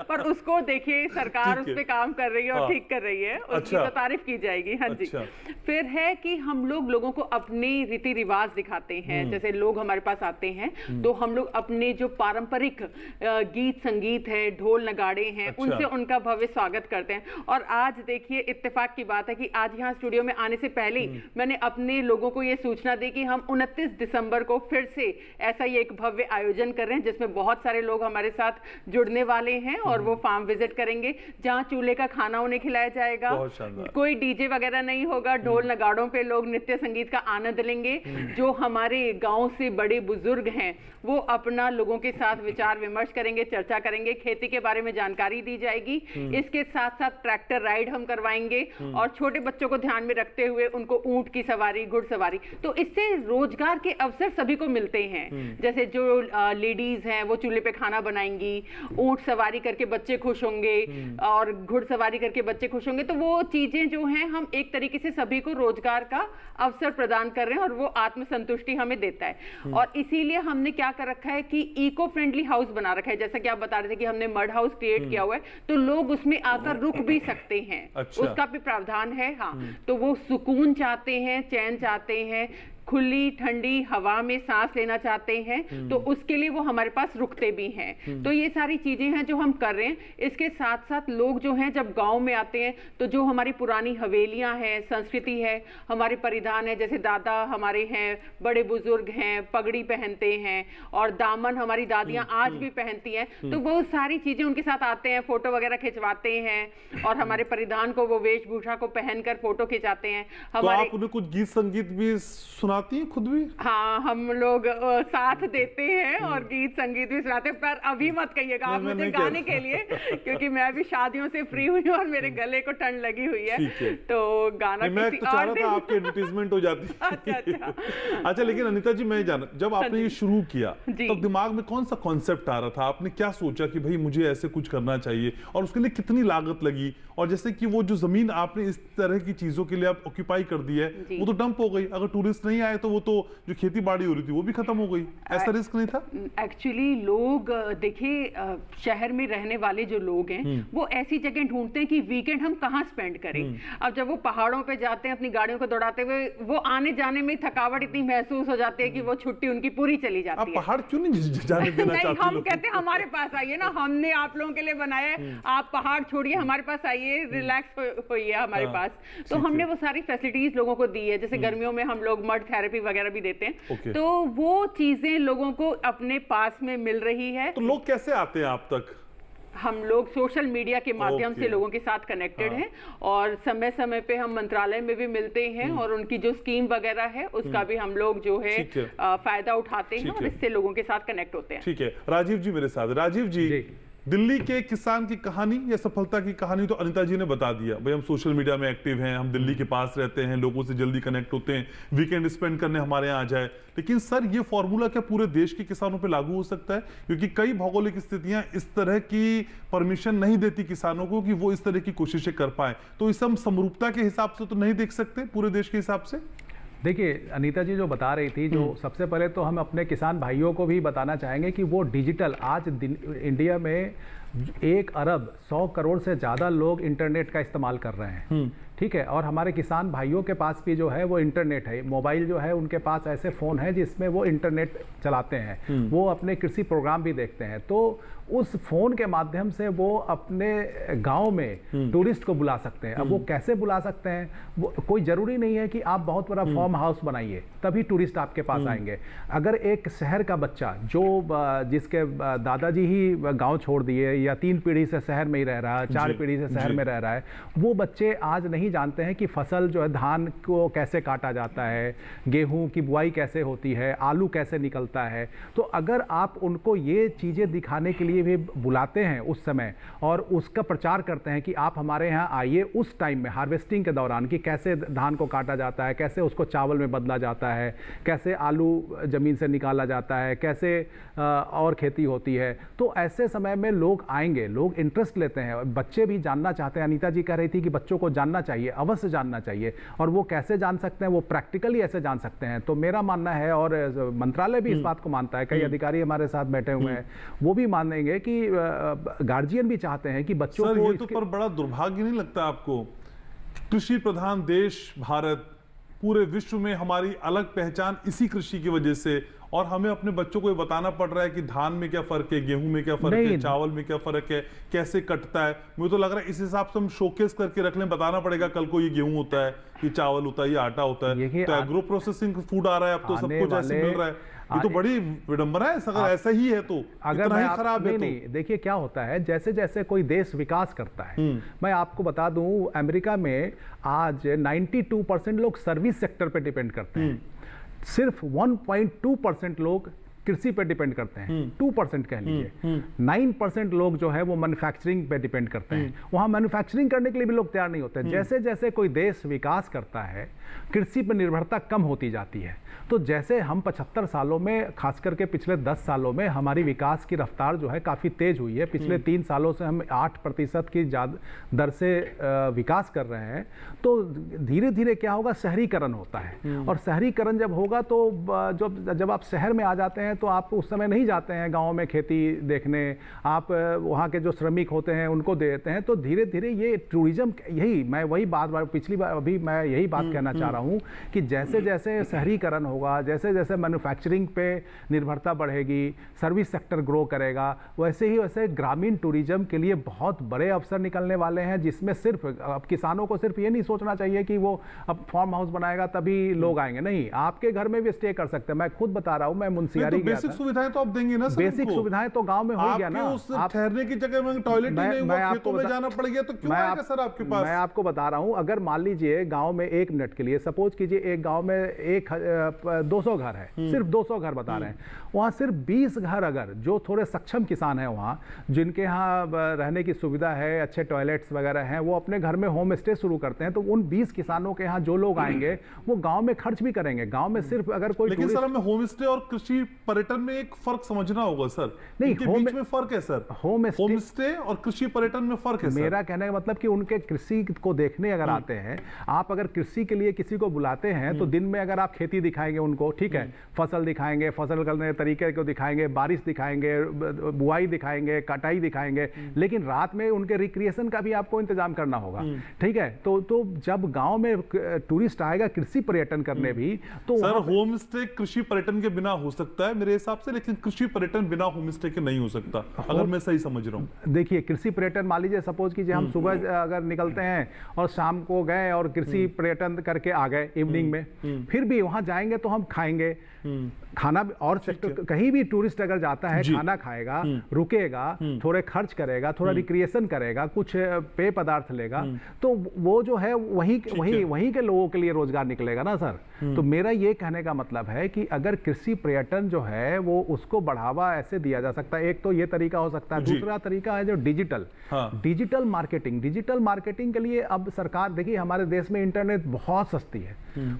पर उसको देखिए, सरकार उस पे काम कर रही है और ठीक कर रही है, उसकी तो तारीफ की जाएगी। हाँ जी। फिर है कि हम लोगों को अपने रीति रिवाज दिखाते हैं। जैसे लोग हमारे पास आते हैं तो हम लोग अपने जो पारंपरिक गीत संगीत है, ढोल नगाड़े हैं, उनसे उनका भव्य स्वागत करते हैं। और आज देखिए, इत्तेफाक की बात है कि आज यहाँ स्टूडियो में आने से पहले मैंने अपने लोगों को ये सूचना दी कि हम 29 दिसंबर को फिर से ऐसा ही एक भव्य आयोजन कर रहे हैं, जिसमें बहुत सारे लोग हमारे साथ जुड़ने वाले हैं और वो फार्म विजिट करेंगे, जहाँ चूल्हे का खाना उन्हें खिलाया जाएगा। कोई डीजे वगैरह नहीं होगा, ढोल नगाड़ों पे लोग नृत्य संगीत का आनंद लेंगे। जो हमारे गांव से बड़े बुजुर्ग हैं वो अपना लोगों के साथ विचार विमर्श करेंगे, चर्चा करेंगे, खेती के बारे में जानकारी दी जाएगी। इसके साथ साथ ट्रैक्टर राइड हम करवाएंगे और छोटे बच्चों को ध्यान में रखते हुए उनको ऊंट की सवारी, घुड़सवारी। तो इससे रोजगार के अवसर सभी को मिलते हैं। जैसे जो लेडीज हैं वो चूल्हे पे खाना बनाएंगी, ऊंट सवारी करके बच्चे खुश होंगे और घुड़सवारी करके बच्चे खुश होंगे। तो वो चीजें जो हैं, हम एक तरीके से सभी को रोजगार का अवसर प्रदान कर रहे हैं और वो आत्मसंतुष्टि हमें देता है। और इसीलिए हमने क्या कर रखा है कि इको फ्रेंडली हाउस बना रखा है। जैसा कि आप बता रहे थे कि हमने मड हाउस क्रिएट किया हुआ है, तो लोग उसमें आकर रुक भी सकते हैं। उसका भी प्रावधान है। हाँ, तो वो सुकून चाहते हैं, चैन चाहते हैं, खुली ठंडी हवा में सांस लेना चाहते हैं, तो उसके लिए वो हमारे पास रुकते भी हैं। तो ये सारी चीजें हैं जो हम कर रहे हैं। इसके साथ साथ लोग जो हैं जब गांव में आते हैं तो जो हमारी पुरानी हवेलियां हैं, संस्कृति है, हमारे परिधान है, जैसे दादा हमारे हैं, बड़े बुजुर्ग हैं, पगड़ी पहनते हैं और दामन हमारी दादियां आज भी पहनती हैं। तो वो सारी चीजें उनके साथ आते हैं, फोटो वगैरह खिंचवाते हैं और हमारे परिधान को, वो वेशभूषा को पहनकर फोटो खिंचाते हैं। हमारे आप उन्हें कुछ गीत संगीत भी सुनाती हैं खुद भी? हाँ, हम लोग साथ देते हैं और गीत संगीत भी सुनाते हैं। पर अभी मत कहिएगा आप मुझे गाने के लिए, क्योंकि मैं अभी शादियों से फ्री हुई हूँ और मेरे गले को ठंड लगी हुई है। तो गाना मैं तो चाह रहा था आपकी एडवर्टाइजमेंट हो जाती। अच्छा, लेकिन अनीता जी मैं जाना, जब आपने ये शुरू किया तब दिमाग में कौन सा कॉन्सेप्ट आ रहा था? आपने क्या सोचा कि भाई मुझे ऐसे कुछ करना चाहिए और उसके लिए कितनी लागत लगी? और जैसे कि वो जो जमीन आपने इस तरह की चीजों के लिए आप ऑक्यूपाई कर दी है वो तो डंप हो गई, अगर टूरिस्ट नहीं आए तो वो तो जो खेती बाड़ी हो रही थी वो भी खत्म हो गई, ऐसा रिस्क नहीं था? एक्चुअली लोग देखिए शहर में रहने वाले जो लोग हैं वो ऐसी जगह ढूंढते हैं कि वीकेंड हम कहाँ स्पेंड करें। अब जब वो पहाड़ों पे जाते हैं अपनी गाड़ियों को दौड़ाते हुए, वो आने जाने में थकावट इतनी महसूस हो जाती है कि वो छुट्टी उनकी पूरी चली आप जाती है। पहाड़ क्यों नहीं जाने देना नहीं, चाहते हम लोग? कहते हैं हमारे पास आइए ना, हमने आप लोगों के लिए बनाया है, आप पहाड़ छोड़िए हमारे पास आइए, रिलैक्स होइए हमारे हाँ, पास। तो ठीक हमने है। वो सारी फैसिलिटीज लोगों को दी है, जैसे गर्मियों में हम लोग मड थेरेपी वगैरह भी देते हैं। ओके। तो वो चीजें लोगों को अपने पास में मिल रही है। तो लोग कैसे आते हैं आप तक? हम लोग सोशल मीडिया के माध्यम ओके। से लोगों के साथ कनेक्टेड हैं और समय समय पे हम मंत्रालय में भी मिलते हैं और उनकी जो स्कीम वगैरह है उसका भी हम लोग जो है ठीक है। फायदा उठाते हैं ठीक और है। इससे लोगों के साथ कनेक्ट होते हैं। ठीक है, राजीव जी मेरे साथ। राजीव जी, दिल्ली के किसान की कहानी या सफलता की कहानी तो अनिता जी ने बता दिया। भाई हम सोशल मीडिया में एक्टिव हैं, हम दिल्ली के पास रहते हैं, लोगों से जल्दी कनेक्ट होते हैं, वीकेंड स्पेंड करने हमारे यहाँ आ जाए। लेकिन सर ये फॉर्मूला क्या पूरे देश के किसानों पे लागू हो सकता है? क्योंकि कई भौगोलिक स्थितियां इस तरह की परमिशन नहीं देती किसानों को कि वो इस तरह की कोशिशें कर पाए। तो इस हम समरूपता के हिसाब से तो नहीं देख सकते पूरे देश के हिसाब से? देखिए अनीता जी जो बता रही थी, जो सबसे पहले तो हम अपने किसान भाइयों को भी बताना चाहेंगे कि वो डिजिटल आज इंडिया में 1 अरब 100 करोड़ से ज़्यादा लोग इंटरनेट का इस्तेमाल कर रहे हैं, ठीक है। और हमारे किसान भाइयों के पास भी जो है वो इंटरनेट है, मोबाइल जो है उनके पास ऐसे फ़ोन है जिसमें वो इंटरनेट चलाते हैं, वो अपने कृषि प्रोग्राम भी देखते हैं। तो उस फ़ोन के माध्यम से वो अपने गांव में टूरिस्ट को बुला सकते हैं। अब वो कैसे बुला सकते हैं? वो कोई ज़रूरी नहीं है कि आप बहुत बड़ा फार्म हाउस बनाइए तभी टूरिस्ट आपके पास आएंगे। अगर एक शहर का बच्चा जो जिसके दादाजी ही गांव छोड़ दिए या 3 पीढ़ी से शहर में ही रह रहा है, 4 पीढ़ी से शहर में रह रहा है, वो बच्चे आज नहीं जानते हैं कि फसल जो है धान को कैसे काटा जाता है, गेहूं की बुआई कैसे होती है, आलू कैसे निकलता है। तो अगर आप उनको ये चीज़ें दिखाने के लिए भी बुलाते हैं उस समय और उसका प्रचार करते हैं कि आप हमारे यहाँ आइए उस टाइम में हार्वेस्टिंग के दौरान, कि कैसे धान को काटा जाता है, कैसे उसको चावल में बदला जाता है, कैसे आलू ज़मीन से निकाला जाता है, कैसे और खेती होती है, तो ऐसे समय में लोग आएंगे, लोग इंटरेस्ट लेते हैं, बच्चे भी जानना चाहते हैं। अनीता जी कह रही थी कि बच्चों को जानना चाहिए, अवश्य जानना चाहिए। और वो कैसे जान सकते हैं? वो प्रैक्टिकली ऐसे जान सकते हैं। तो मेरा मानना है, और मंत्रालय भी इस बात को मानता है, कई अधिकारी हमारे साथ बैठे हुए हैं, वो भी मानेंगे कि गार्जियन भी चाहते हैं कि बच्चों सर को ये तो पर बड़ा दुर्भाग्य नहीं लगता आपको? कृषि प्रधान देश भारत, पूरे विश्व में हमारी अलग पहचान इसी कृषि की वजह से, और हमें अपने बच्चों को ये बताना पड़ रहा है कि धान में क्या फर्क है, गेहूं में क्या फर्क है, चावल में क्या फर्क है, कैसे कटता है। मुझे तो लग रहा है इस हिसाब से हम शोकेस करके रख लें, बताना पड़ेगा कल को ये गेहूं होता है, ये चावल होता है, ये आटा होता है। तो एग्रो प्रोसेसिंग फूड आ रहा है, अब तो सब कुछ ऐसे मिल रहा है। ये तो बड़ी विडंबना है। अगर ऐसा ही है तो अगर ही खराब है। नहीं, देखिए क्या होता है, जैसे जैसे कोई देश विकास करता है, मैं आपको बता दूं अमेरिका में आज 92% लोग सर्विस सेक्टर पे डिपेंड करते हैं, सिर्फ 1.2% लोग कृषि पे डिपेंड करते हैं, 2% कह लीजिए। 9% लोग जो है वो मैन्युफैक्चरिंग पे डिपेंड करते हैं। वहाँ मैन्युफैक्चरिंग करने के लिए भी लोग तैयार नहीं होते। जैसे जैसे कोई देश विकास करता है, कृषि पर निर्भरता कम होती जाती है। तो जैसे हम 75 सालों में, खास करके पिछले 10 सालों में हमारी विकास की रफ्तार जो है काफ़ी तेज हुई है। पिछले 3 सालों से हम 8% की दर से विकास कर रहे हैं। तो धीरे धीरे क्या होगा, शहरीकरण होता है, और शहरीकरण जब होगा तो जब आप शहर में आ जाते हैं तो आप उस समय नहीं जाते हैं गाँव में खेती देखने, आप वहाँ के जो श्रमिक होते हैं उनको देते हैं। तो धीरे धीरे ये टूरिज्म, यही मैं वही बात पिछली बार अभी मैं यही बात कहना चाह रहा हूँ कि जैसे जैसे शहरीकरण होगा, जैसे जैसे मैन्युफैक्चरिंग पे निर्भरता बढ़ेगी, सर्विस सेक्टर ग्रो करेगा, वैसे ही वैसे ग्रामीण टूरिज्म के लिए बहुत बड़े अवसर निकलने वाले हैं। जिसमें सिर्फ अब किसानों को सिर्फ ये नहीं सोचना चाहिए कि वो अब फार्म हाउस बनाएगा तभी लोग आएंगे, नहीं, आपके घर में भी स्टे कर सकते हैं। मैं खुद बता रहा हूँ, मैं मुंशियारी गया था। बेसिक सुविधाएं तो आप देंगे ना? बेसिक सुविधाएं तो गांव में हो गया ना। आप ठहरने की जगह में टॉयलेट नहीं हुआ, खेतों में जाना पड़ गया, तो क्यों आएगा सर आपके पास? मैं आपको बता रहा हूं, अगर मान लीजिए गांव में 1 मिनट के लिए, सपोज कीजिए एक गांव में 200 घर है, सिर्फ 200 घर बता रहे हैं, वहां सिर्फ 20 घर अगर जो थोड़े सक्षम किसान हैं वहां, जिनके यहाँ रहने की सुविधा है, अच्छे टॉयलेट्स वगैरह हैं, वो अपने घर में होम स्टे शुरू करते हैं। तो उन 20 किसानों के यहाँ जो लोग आएंगे वो गांव में खर्च भी करेंगे। गांव में सिर्फ अगर कोई, लेकिन सर हमें होम स्टे और कृषि पर्यटन में एक फर्क समझना होगा सर। नहीं, इनके बीच में फर्क है सर। होम स्टे और कृषि पर्यटन में फर्क है सर। मेरा कहने का मतलब कि उनके कृषि को देखने अगर आते हैं, आप अगर कृषि के लिए किसी को बुलाते हैं तो दिन में अगर आप खेती दिखाएंगे उनको, ठीक है, फसल दिखाएंगे, फसल करने के तरीके को दिखाएंगे, बारिश दिखाएंगे, बुआई दिखाएंगे, कटाई दिखाएंगे, लेकिन रात में उनके रिक्रिएशन का भी आपको इंतजाम करना होगा, ठीक है। तो जब गांव में टूरिस्ट आएगा कृषि पर्यटन करने भी, तो सर होम स्टे कृषि पर्यटन के बिना हो सकता है मेरे हिसाब से, लेकिन कृषि पर्यटन बिना होम स्टे के नहीं हो सकता, अगर मैं सही समझ रहा हूँ। देखिए कृषि पर्यटन, मान लीजिए सपोज कीजिए हम सुबह अगर निकलते हैं और शाम को गए और कृषि पर्यटन करके आ गए इवनिंग में, फिर भी वहां जाएंगे तो हम खाएंगे खाना, और कहीं भी टूरिस्ट अगर जाता है खाना खाएगा, रुकेगा, थोड़े खर्च करेगा, थोड़ा रिक्रिएशन करेगा, कुछ पेय पदार्थ लेगा, तो वो जो है वहीं के लोगों के लिए रोजगार निकलेगा ना सर। तो मेरा ये कहने का मतलब है कि अगर कृषि पर्यटन जो है वो उसको बढ़ावा ऐसे दिया जा सकता है, एक तो ये तरीका हो सकता है, दूसरा तरीका है जो डिजिटल मार्केटिंग के लिए अब सरकार, देखिए हमारे देश में इंटरनेट बहुत सस्ती है,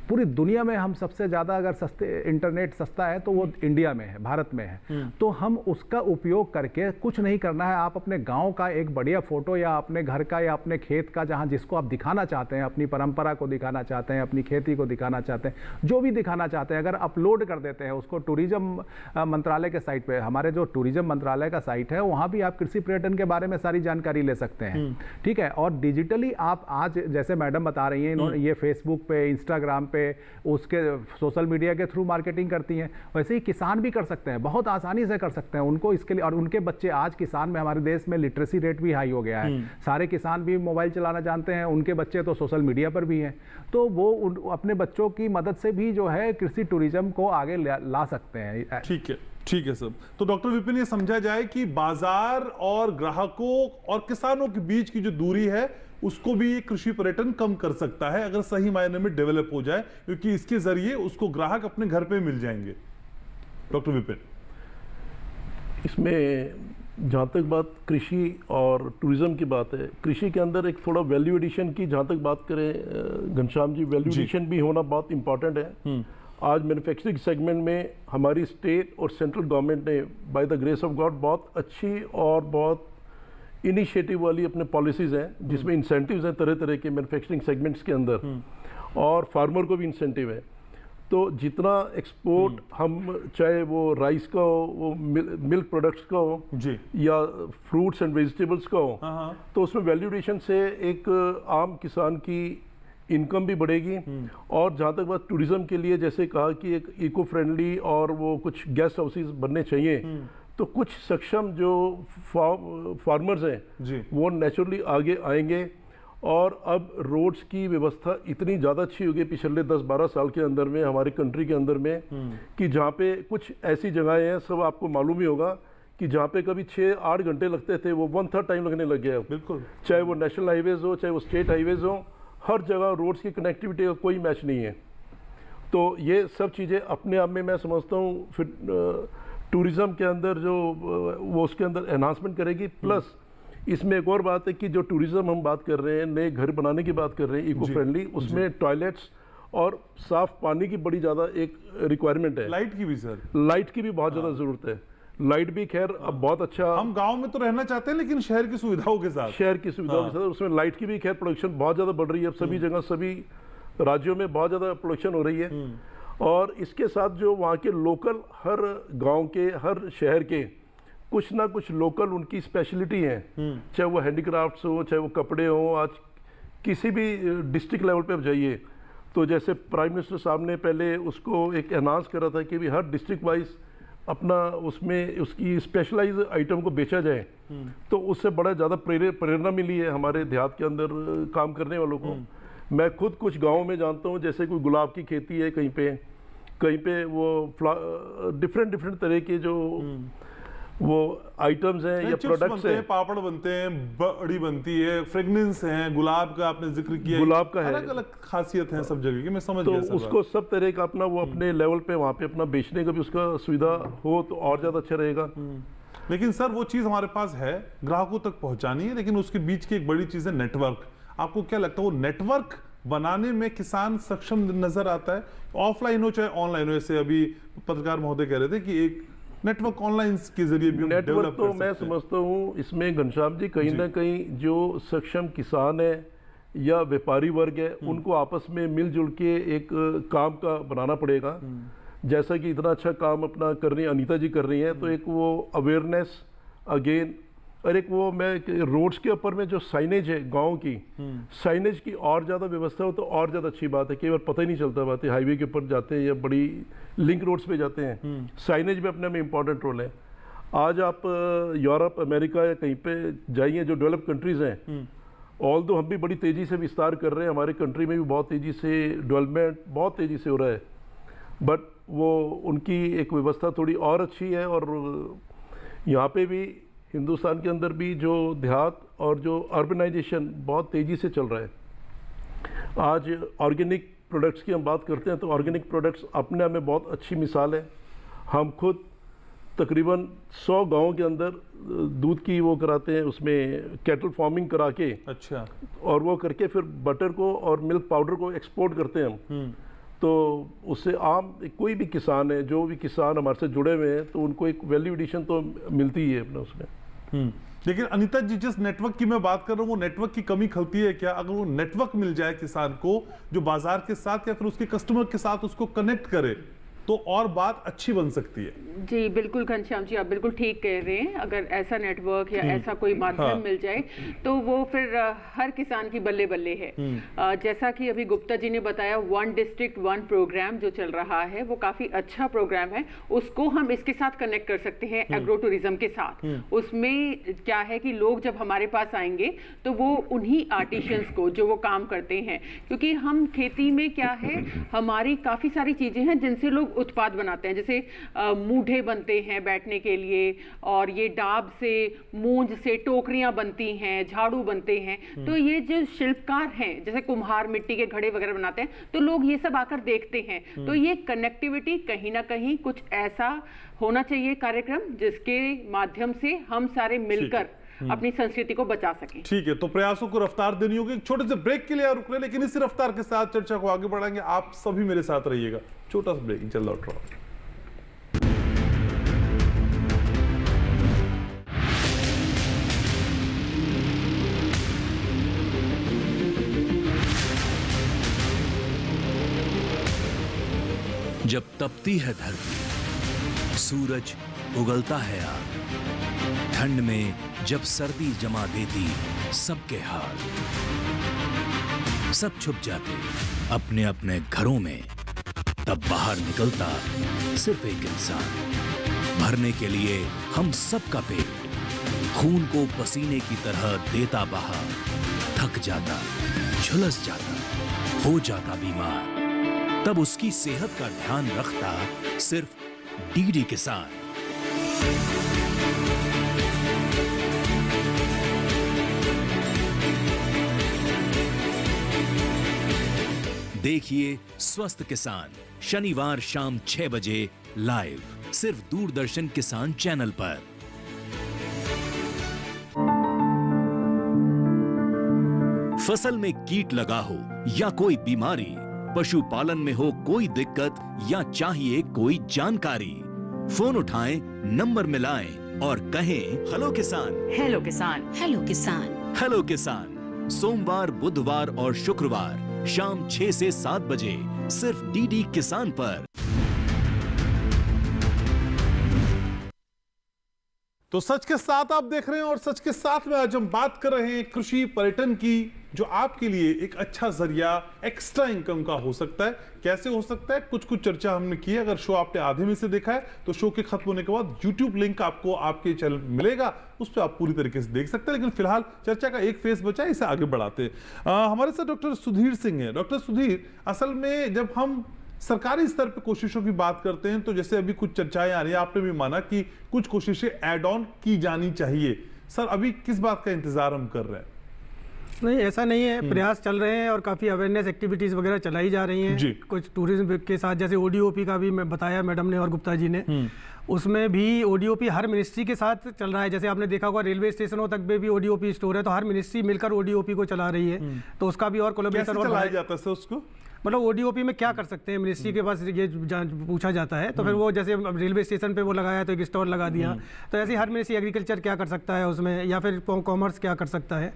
पूरी दुनिया में हम सबसे ज्यादा अगर इंटरनेट सस्ता है तो वो इंडिया में है, भारत में है। तो हम उसका उपयोग करके, कुछ नहीं करना है, आप अपने गांव का एक बढ़िया फोटो या अपने घर का या अपने खेत का, जहां जिसको आप दिखाना चाहते हैं, अपनी परंपरा को दिखाना चाहते हैं, अपनी खेती को दिखाना चाहते हैं, जो भी दिखाना चाहते हैं, अगर अपलोड कर देते हैं उसको टूरिज्म मंत्रालय के साइट पे, हमारे जो टूरिज्म मंत्रालय का साइट है वहां भी आप कृषि पर्यटन के बारे में सारी जानकारी ले सकते हैं, ठीक है। और डिजिटली आप आज जैसे मैडम बता रही हैं, ये फेसबुक पे, इंस्टाग्राम पे, उसके सोशल मीडिया के थ्रू मार्केटिंग करती हैं, वैसे ही किसान भी कर सकते हैं, बहुत आसानी से कर सकते हैं उनको इसके लिए। और उनके बच्चे, आज किसान में हमारे देश में लिटरेसी रेट भी हाई हो गया है, सारे किसान भी मोबाइल चलाना जानते हैं, उनके बच्चे तो सोशल मीडिया पर भी हैं, तो वो अपने बच्चों की मदद से भी जो है कृषि टूरिज्म को आगे ला सकते हैं। ठीक है सर। तो डॉक्टर विपिन, ये समझा जाए कि बाजार और ग्राहकों और किसानों के बीच की जो दूरी है उसको भी ये कृषि पर्यटन कम कर सकता है, अगर सही मायने में डेवलप हो जाए, क्योंकि इसके जरिए उसको ग्राहक अपने घर पे मिल जाएंगे। डॉक्टर विपिन, इसमें जहाँ तक बात कृषि और टूरिज्म की बात है, कृषि के अंदर एक थोड़ा वैल्यू एडिशन की जहाँ तक बात करें घनश्याम जी, वैल्यू एडिशन भी होना बहुत इंपॉर्टेंट है। आज मैन्युफैक्चरिंग सेगमेंट में हमारी स्टेट और सेंट्रल गवर्नमेंट ने by the grace of God बहुत अच्छी और बहुत इनिशिएटिव वाली अपने पॉलिसीज़ हैं, जिसमें इंसेंटिव्स हैं तरह तरह के मैन्युफैक्चरिंग सेगमेंट्स के अंदर, और फार्मर को भी इंसेंटिव है। तो जितना एक्सपोर्ट हम, चाहे वो राइस का हो, वो मिल्क प्रोडक्ट्स का हो जी, या फ्रूट्स एंड वेजिटेबल्स का हो, तो उसमें वैल्यू एडिशन से एक आम किसान की इनकम भी बढ़ेगी। और जहाँ तक बात टूरिज्म के लिए, जैसे कहा कि एक इको फ्रेंडली और वो कुछ गेस्ट हाउसेज बनने चाहिए, तो कुछ सक्षम जो फार्मर्स हैं वो नेचुरली आगे आएंगे। और अब रोड्स की व्यवस्था इतनी ज़्यादा अच्छी हो गई पिछले 10-12 साल के अंदर में हमारे कंट्री के अंदर में, कि जहाँ पे कुछ ऐसी जगहें हैं, सब आपको मालूम ही होगा, कि जहाँ पे कभी 6-8 घंटे लगते थे वो 1/3 टाइम लगने लग गया है। बिल्कुल, चाहे वो नेशनल हाईवेज हो, चाहे वो स्टेट हाईवेज हो, हर जगह रोड्स की कनेक्टिविटी का कोई मैच नहीं है। तो ये सब चीज़ें अपने आप में मैं समझता हूँ फिर टूरिज्म के अंदर जो वो उसके अंदर एनहांसमेंट करेगी। प्लस इसमें एक और बात है कि जो टूरिज्म हम बात कर रहे हैं, नए घर बनाने की बात कर रहे हैं इको फ्रेंडली, उसमें टॉयलेट्स और साफ पानी की बड़ी ज़्यादा एक रिक्वायरमेंट है। लाइट की भी सर, लाइट की भी बहुत ज़्यादा ज़रूरत है। लाइट भी खैर अब बहुत अच्छा, हम गांव में तो रहना चाहते हैं लेकिन शहर की सुविधाओं के साथ, उसमें लाइट की भी खैर प्रोडक्शन बहुत ज़्यादा बढ़ रही है। अब सभी जगह, सभी राज्यों में बहुत ज़्यादा प्रोडक्शन हो रही है। और इसके साथ जो वहाँ के लोकल, हर गांव के, हर शहर के कुछ ना कुछ लोकल उनकी स्पेशलिटी हैं, चाहे वो हैंडीक्राफ्ट्स हो, चाहे वो कपड़े हो। आज किसी भी डिस्ट्रिक्ट लेवल पे आप जाइए, तो जैसे प्राइम मिनिस्टर साहब ने पहले उसको एक अनाउंस करा था कि भी हर डिस्ट्रिक्ट वाइज अपना उसमें उसकी स्पेशलाइज आइटम को बेचा जाए, तो उससे बड़ा ज़्यादा प्रेरणा मिली है हमारे देहात के अंदर काम करने वालों को। मैं खुद कुछ गाँव में जानता हूँ, जैसे कोई गुलाब की खेती है कहीं पे वो डिफरेंट तरह के जो वो आइटम्स हैं या प्रोडक्ट्स हैं, पापड़ बनते हैं, बड़ी बनती है, फ्रेगनेंस है, गुलाब का आपने जिक्र किया, गुलाब का है, अलग अलग खासियत है सब जगह की, मैं समझ गया। तो उसको सब तरह का अपना वो अपने लेवल पे वहाँ पे अपना बेचने का भी उसका सुविधा हो तो और ज़्यादा अच्छा रहेगा। लेकिन सर वो चीज़ हमारे पास है, ग्राहकों तक पहुँचानी है, लेकिन उसके बीच की एक बड़ी चीज़ है नेटवर्क। आपको क्या लगता है वो नेटवर्क बनाने में किसान सक्षम नजर आता है, ऑफलाइन हो चाहे ऑनलाइन हो? जैसे अभी पत्रकार महोदय कह रहे थे कि एक नेटवर्क ऑनलाइन के जरिए भी नेटवर्क डेवलप तो कर मैं सकते हैं। समझता हूँ इसमें घनश्याम जी कहीं ना कहीं जो सक्षम किसान है या व्यापारी वर्ग है उनको आपस में मिलजुल के एक काम का बनाना पड़ेगा। जैसा कि इतना अच्छा काम अपना कर रही अनीता जी कर रही हैं, तो एक वो अवेयरनेस अगेन, और एक वो मैं रोड्स के ऊपर में जो साइनेज है गांव की, साइनेज की और ज़्यादा व्यवस्था हो तो और ज़्यादा अच्छी बात है। कई बार पता ही नहीं चलता, बात है हाईवे के ऊपर जाते हैं या बड़ी लिंक रोड्स पे जाते हैं, साइनेज भी अपने में इम्पॉर्टेंट रोल है। आज आप यूरोप अमेरिका या कहीं पे जाइए जो डेवलप कंट्रीज़ हैं, ऑल दो हम भी बड़ी तेज़ी से विस्तार कर रहे हैं, हमारे कंट्री में भी बहुत तेज़ी से डेवलपमेंट बहुत तेज़ी से हो रहा है, बट वो उनकी एक व्यवस्था थोड़ी और अच्छी है। और यहाँ पे भी हिंदुस्तान के अंदर भी जो देहात और जो अर्बनाइजेशन बहुत तेज़ी से चल रहा है। आज ऑर्गेनिक प्रोडक्ट्स की हम बात करते हैं तो ऑर्गेनिक प्रोडक्ट्स अपने आप में बहुत अच्छी मिसाल है। हम खुद तकरीबन 100 गाँव के अंदर दूध की वो कराते हैं, उसमें कैटल फार्मिंग करा के, अच्छा, और वो करके फिर बटर को और मिल्क पाउडर को एक्सपोर्ट करते हैं हम। तो उससे आम कोई भी किसान है, जो भी किसान हमारे से जुड़े हुए हैं, तो उनको एक वैल्यू एडिशन तो मिलती ही है अपने उसमें। लेकिन अनीता जी, जिस नेटवर्क की मैं बात कर रहा हूँ, वो नेटवर्क की कमी खलती है क्या? अगर वो नेटवर्क मिल जाए किसान को जो बाजार के साथ या फिर उसके कस्टमर के साथ उसको कनेक्ट करे, तो और बात अच्छी बन सकती है। जी बिल्कुल घनश्याम जी, आप बिल्कुल ठीक कह रहे हैं। अगर ऐसा नेटवर्क या ऐसा कोई माध्यम मिल जाए तो वो फिर हर किसान की बल्ले बल्ले है। जैसा कि अभी गुप्ता जी ने बताया, 1 डिस्ट्रिक्ट 1 प्रोग्राम जो चल रहा है वो काफी अच्छा प्रोग्राम है। उसको हम इसके साथ कनेक्ट कर सकते हैं एग्रो टूरिज्म के साथ। उसमें क्या है कि लोग जब हमारे पास आएंगे तो वो उन्हीं आर्टिशियंस को जो वो काम करते हैं, क्योंकि हम खेती में क्या है, हमारी काफी सारी चीजें हैं जिनसे लोग उत्पाद बनाते हैं, जैसे मूढ़े बनते हैं बैठने के लिए, और ये डाब से मूंज से टोकरियां बनती हैं, झाड़ू बनते हैं। तो ये जो शिल्पकार हैं, जैसे कुम्हार मिट्टी के घड़े वगैरह बनाते हैं, तो लोग ये सब आकर देखते हैं। तो ये कनेक्टिविटी कहीं ना कहीं कुछ ऐसा होना चाहिए कार्यक्रम जिसके माध्यम से हम सारे मिलकर अपनी संस्कृति को बचा सकें। ठीक है, तो प्रयासों को रफ्तार देनी होगी। एक छोटे से ब्रेक के लिए रुक रहे, लेकिन इसी रफ्तार के साथ चर्चा को आगे बढ़ाएंगे। आप सभी मेरे साथ रहिएगा। छोटा सा ब्रेक, जल्द लौट रहा हूं। जब तपती है धरती, सूरज उगलता है आग, ठंड में जब सर्दी जमा देती सबके हाल, सब छुप जाते अपने अपने घरों में, तब बाहर निकलता सिर्फ एक इंसान। भरने के लिए हम सबका पेट, खून को पसीने की तरह देता बहा, थक जाता, झुलस जाता, हो जाता बीमार, तब उसकी सेहत का ध्यान रखता सिर्फ डीडी किसान। देखिए स्वस्थ किसान शनिवार शाम 6 बजे लाइव, सिर्फ दूरदर्शन किसान चैनल पर। फसल में कीट लगा हो या कोई बीमारी, पशुपालन में हो कोई दिक्कत या चाहिए कोई जानकारी, फोन उठाएं, नंबर मिलाएं और कहें हेलो किसान। हेलो किसान। हेलो किसान। हेलो किसान, सोमवार, बुधवार और शुक्रवार शाम 6 से 7 बजे सिर्फ डीडी किसान पर। तो सच के साथ आप देख रहे हैं, और सच के साथ में आज हम बात कर रहे हैं कृषि पर्यटन की, जो आपके लिए एक अच्छा जरिया एक्स्ट्रा इनकम का हो सकता है। कैसे हो सकता है, कुछ चर्चा हमने की है। अगर शो आपने आधे में से देखा है तो शो के खत्म होने के बाद YouTube लिंक आपको आपके चैनल मिलेगा, उस पर आप पूरी तरीके से देख सकते हैं। लेकिन फिलहाल चर्चा का एक फेस बचा है, इसे आगे बढ़ाते हैं। हमारे साथ डॉक्टर सुधीर सिंह है। डॉक्टर सुधीर, असल में जब हम सरकारी स्तर पर कोशिशों की बात करते हैं तो जैसे अभी कुछ चर्चाएं आ रही है, आपने भी माना कि कुछ कोशिशें ऐड ऑन की जानी चाहिए। सर, अभी किस बात का इंतजार हम कर रहे हैं? नहीं, ऐसा नहीं है, प्रयास चल रहे हैं और काफ़ी अवेयरनेस एक्टिविटीज़ वगैरह चलाई जा रही हैं। कुछ टूरिज्म के साथ, जैसे ODOP का भी मैं बताया मैडम ने और गुप्ता जी ने, उसमें भी ODOP हर मिनिस्ट्री के साथ चल रहा है। जैसे आपने देखा होगा रेलवे स्टेशनों तक में भी ODOP स्टोर है, तो हर मिनिस्ट्री मिलकर ODOP को चला रही है। तो उसका भी और कोलैबोरेशन और चलाया जाता है उसको। मतलब ओडीओपी में क्या कर सकते हैं, मिनिस्ट्री के पास ये पूछा जाता है। तो फिर वो जैसे रेलवे स्टेशन पे वो लगाया तो एक स्टॉल लगा दिया, तो ऐसे हर मिनिस्ट्री एग्रीकल्चर क्या कर सकता है उसमें, या फिर कॉमर्स क्या कर सकता है।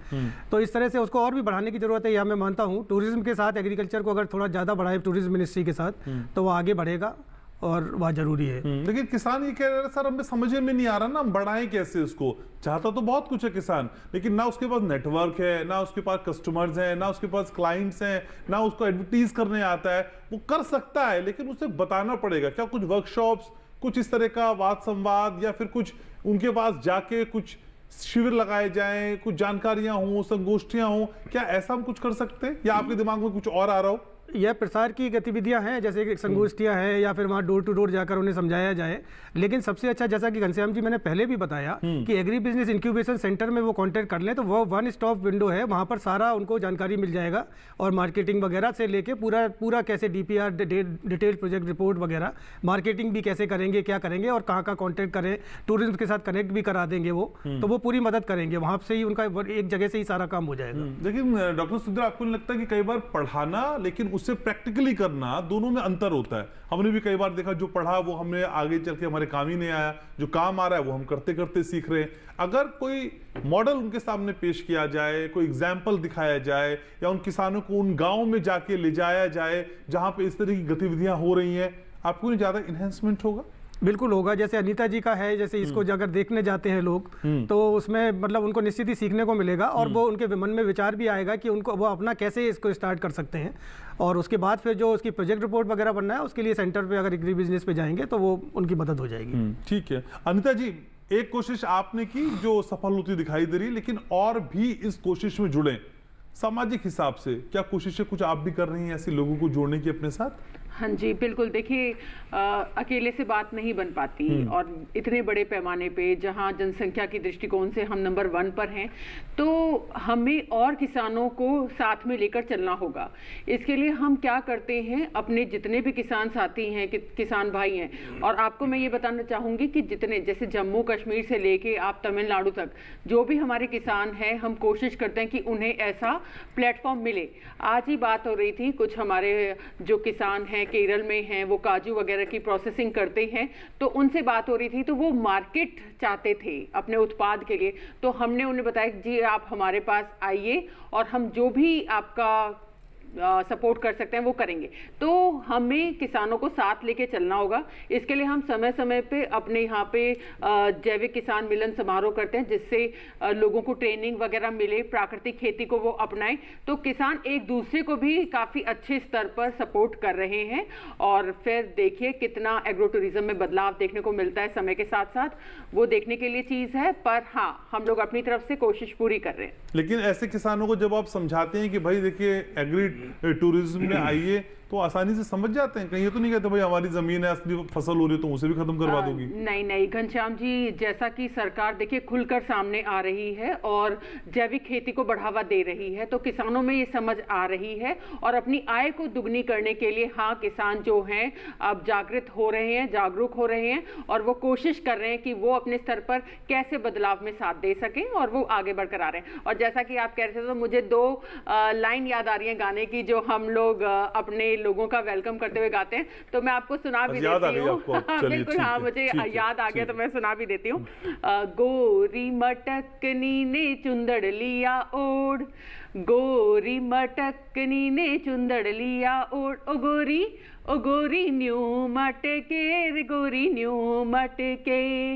तो इस तरह से उसको और भी बढ़ाने की जरूरत है, यह मैं मानता हूँ। टूरिज्म के साथ एग्रीकल्चर को अगर थोड़ा ज़्यादा बढ़ाए टूरिज्म मिनिस्ट्री के साथ, तो वो आगे बढ़ेगा और वह जरूरी है। लेकिन किसान ये कह रहे हैं सर हमें समझ में नहीं आ रहा ना, हम बढ़ाएं कैसे इसको। चाहता तो बहुत कुछ है किसान, लेकिन ना उसके पास नेटवर्क है, ना उसके पास कस्टमर्स हैं, ना उसके पास क्लाइंट्स हैं, ना उसको एडवर्टीज करने आता है। वो कर सकता है लेकिन उसे बताना पड़ेगा। क्या कुछ वर्कशॉप्स, कुछ इस तरह का वाद संवाद, या फिर कुछ उनके पास जाके कुछ शिविर लगाए जाएं, कुछ जानकारियां हों, संगोष्ठियां हों, क्या ऐसा हम कुछ कर सकते हैं, या आपके दिमाग में कुछ और आ रहा हो? यह प्रसार की गतिविधियां हैं, जैसे कि संगोष्ठियां हैं, या फिर वहाँ डोर टू डोर जाकर उन्हें समझाया जाए। लेकिन सबसे अच्छा, जैसा कि घनश्याम जी मैंने पहले भी बताया कि एग्री बिजनेस इंक्यूबेशन सेंटर में वो कांटेक्ट कर लें, तो वो वन स्टॉप विंडो है, वहाँ पर सारा उनको जानकारी मिल जाएगा। और मार्केटिंग वगैरह से लेके पूरा कैसे डीपीआर, डिटेल प्रोजेक्ट रिपोर्ट वगैरह, मार्केटिंग भी कैसे करेंगे, क्या करेंगे और कहाँ कहाँ कॉन्टेक्ट करें, टूरिज्म के साथ कनेक्ट भी करा देंगे वो, तो वो पूरी मदद करेंगे। वहाँ से ही उनका एक जगह से ही सारा काम हो जाएगा। लेकिन डॉक्टर सुधीर, आपको नहीं लगता कि कई बार पढ़ाना लेकिन उससे प्रैक्टिकली करना, दोनों में अंतर होता है? हमने भी कई बार देखा, जो पढ़ा वो हमने आगे चल के हमारे काम ही नहीं आया, जो काम आ रहा है वो हम करते करते सीख रहे हैं। अगर कोई मॉडल उनके सामने पेश किया जाए, कोई एग्जाम्पल दिखाया जाए, या उन किसानों को उन गाँव में जाके ले जाया जाए जहाँ पे इस तरह की गतिविधियां हो रही हैं, आपको नहीं ज्यादा इन्हेंसमेंट होगा? बिल्कुल होगा। जैसे अनीता जी का है, जैसे इसको अगर देखने जाते हैं लोग, तो उसमें मतलब उनको निश्चित ही सीखने को मिलेगा, और वो उनके मन में विचार भी आएगा कि उनको वो अपना कैसे इसको स्टार्ट कर सकते हैं। और उसके बाद फिर जो उसकी प्रोजेक्ट रिपोर्ट वगैरह बनना है, उसके लिए सेंटर पे अगर एग्री बिजनेस पे जाएंगे तो वो उनकी मदद हो जाएगी। ठीक है अनीता जी, एक कोशिश आपने की जो सफल होती दिखाई दे रही, लेकिन और भी इस कोशिश में जुड़े सामाजिक हिसाब से क्या कोशिशें कुछ आप भी कर रही हैं ऐसे लोगों को जोड़ने की अपने साथ? हाँ जी बिल्कुल। देखिए अकेले से बात नहीं बन पाती, और इतने बड़े पैमाने पे जहाँ जनसंख्या की दृष्टिकोण से हम नंबर 1 पर हैं, तो हमें और किसानों को साथ में लेकर चलना होगा। इसके लिए हम क्या करते हैं, अपने जितने भी किसान साथी हैं, किसान भाई हैं, और आपको मैं ये बताना चाहूँगी कि जितने, जैसे जम्मू कश्मीर से लेके आप तमिलनाडु तक जो भी हमारे किसान हैं, हम कोशिश करते हैं कि उन्हें ऐसा प्लेटफॉर्म मिले। आज ही बात हो रही थी, कुछ हमारे जो किसान हैं केरल में हैं, वो काजू वगैरह की प्रोसेसिंग करते हैं, तो उनसे बात हो रही थी, तो वो मार्केट चाहते थे अपने उत्पाद के लिए। तो हमने उन्हें बताया कि जी आप हमारे पास आइए और हम जो भी आपका सपोर्ट कर सकते हैं वो करेंगे। तो हमें किसानों को साथ लेके चलना होगा। इसके लिए हम समय समय पे अपने यहाँ पे जैविक किसान मिलन समारोह करते हैं, जिससे लोगों को ट्रेनिंग वगैरह मिले, प्राकृतिक खेती को वो अपनाएं। तो किसान एक दूसरे को भी काफ़ी अच्छे स्तर पर सपोर्ट कर रहे हैं, और फिर देखिए कितना एग्रो टूरिज्म में बदलाव देखने को मिलता है समय के साथ साथ, वो देखने के लिए चीज़ है। पर हाँ, हम लोग अपनी तरफ से कोशिश पूरी कर रहे हैं। लेकिन ऐसे किसानों को जब आप समझाते हैं कि भाई देखिए एग्री टूरिज्म में आइए, तो आसानी से समझ जाते हैं? कहीं ये तो नहीं कहते भाई हमारी जमीन है, असली फसल हो रही है तो उसे भी खत्म करवा दोगी? नहीं नहीं घनश्याम जी, जैसा कि सरकार देखिए खुलकर सामने आ रही है और जैविक खेती को बढ़ावा दे रही है, तो किसानों में ये समझ आ रही है, और अपनी आय को दुगनी करने के लिए हाँ, किसान जो हैं अब जागृत हो रहे हैं, जागरूक हो रहे हैं, और वो कोशिश कर रहे हैं कि वो अपने स्तर पर कैसे बदलाव में साथ दे सकें, और वो आगे बढ़कर आ रहे हैं। और जैसा कि आप कह रहे थे, तो मुझे 2 लाइन याद आ रही है गाने की, जो हम लोग अपने लोगों का वेलकम करते हुए गाते हैं, तो मैं आपको सुना भी देती हूँ। बिल्कुल हाँ, मुझे याद आ गया तो मैं सुना भी देती हूँ। गोरी मटकनी ने चुंदड़ लिया ओढ़, गोरी मटकनी ने चुंदड़ लिया ओढ़, ओ गोरी न्यू मटके रे गोरी न्यू मटके,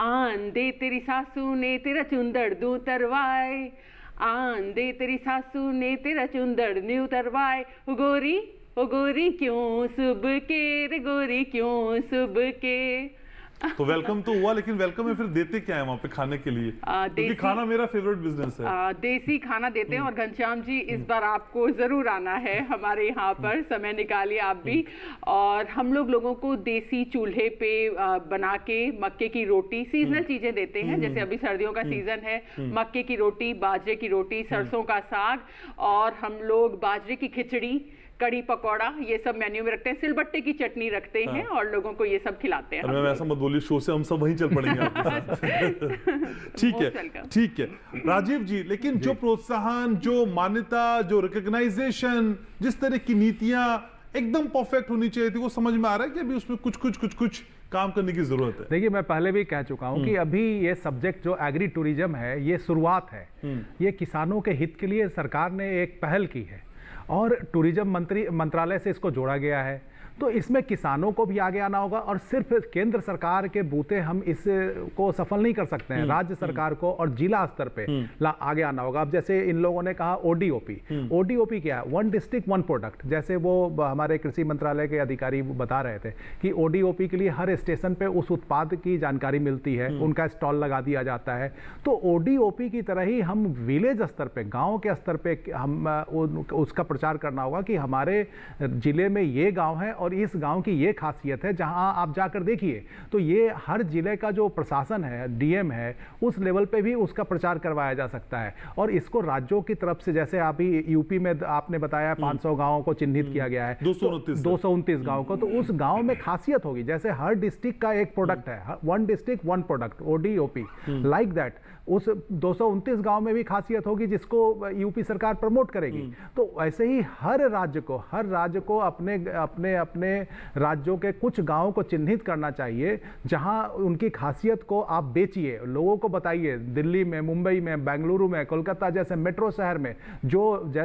आन दे तेरी सासू ने तेरा चुंदड़ दूं तरवाए, आन दे तेरी सासू ने तेरा चुंदड़ न्यू तरवाए, ओ गोरी क्यों सुबह के रे गोरी क्यों सुबह के। तो वेलकम तो हुआ, लेकिन वेलकम में फिर देते क्या है वहाँ पे खाने के लिए? क्योंकि खाना मेरा फेवरेट बिजनेस है। देसी खाना देते हैं। और घनश्याम जी, इस बार आपको जरूर आना है हमारे यहाँ पर, समय निकालिए आप भी। और हम लोगों को देसी चूल्हे पे बना के मक्के की रोटी, सीजनल चीजें देते हैं, जैसे अभी सर्दियों का सीजन है, मक्के की रोटी, बाजरे की रोटी, सरसों का साग, और हम लोग बाजरे की खिचड़ी कड़ी पकौड़ा ये सब मेन्यू में रखते हैं, सिलबट्टे की चटनी रखते हैं और लोगों को ये सब खिलाते हैं। मैम ऐसा मत बोलिए, शो से हम सब वहीं चल पड़ेंगे आपके साथ। ठीक है, ठीक है राजीव जी, लेकिन जो प्रोत्साहन, जो मान्यता, जो रिकॉग्नाइजेशन, जिस तरह की नीतियां एकदम परफेक्ट होनी चाहिए थी, वो समझ में आ रहा है कि अभी उसमें कुछ काम करने की जरूरत है? देखिए, मैं पहले भी कह चुका हूं कि अभी ये सब्जेक्ट जो एग्री टूरिज्म है, ये शुरुआत है। ये किसानों के हित के लिए सरकार ने एक पहल की है और टूरिज्म मंत्रालय से इसको जोड़ा गया है। तो इसमें किसानों को भी आगे आना होगा और सिर्फ केंद्र सरकार के बूते हम इसको सफल नहीं कर सकते हैं, राज्य सरकार को और जिला स्तर पे आगे आना होगा। अब जैसे इन लोगों ने कहा ओडीओपी क्या है? One district one product. जैसे वो हमारे कृषि मंत्रालय के अधिकारी बता रहे थे कि ओडीओपी के लिए हर स्टेशन पे उस उत्पाद की जानकारी मिलती है, उनका स्टॉल लगा दिया जाता है। तो ओडीओपी की तरह ही हम विलेज स्तर पे, गाँव के स्तर पे हम उसका प्रचार करना होगा कि हमारे जिले में ये गाँव है और इस गांव की ये खासियत है। जहां आप जाकर देखिए तो ये हर जिले का जो प्रशासन है, डीएम है, उस लेवल पे भी उसका प्रचार करवाया जा सकता है। और इसको राज्यों की तरफ से, जैसे अभी यूपी में आपने बताया 500 गांवों को चिन्हित किया गया है, 229 गांव को, तो उस गांव में खासियत होगी। जैसे हर डिस्ट्रिक्ट का एक प्रोडक्ट है, one district one product, ODOP, like that. उस 229 गांव में भी खासियत होगी जिसको यूपी सरकार प्रमोट करेगी। तो ऐसे ही हर राज्य को अपने राज्यों के कुछ गांवों को चिन्हित करना चाहिए जहां उनकी खासियत को आप बेचिए, लोगों को बताइए। दिल्ली में, मुंबई में, बेंगलुरु में, कोलकाता जैसे मेट्रो शहर में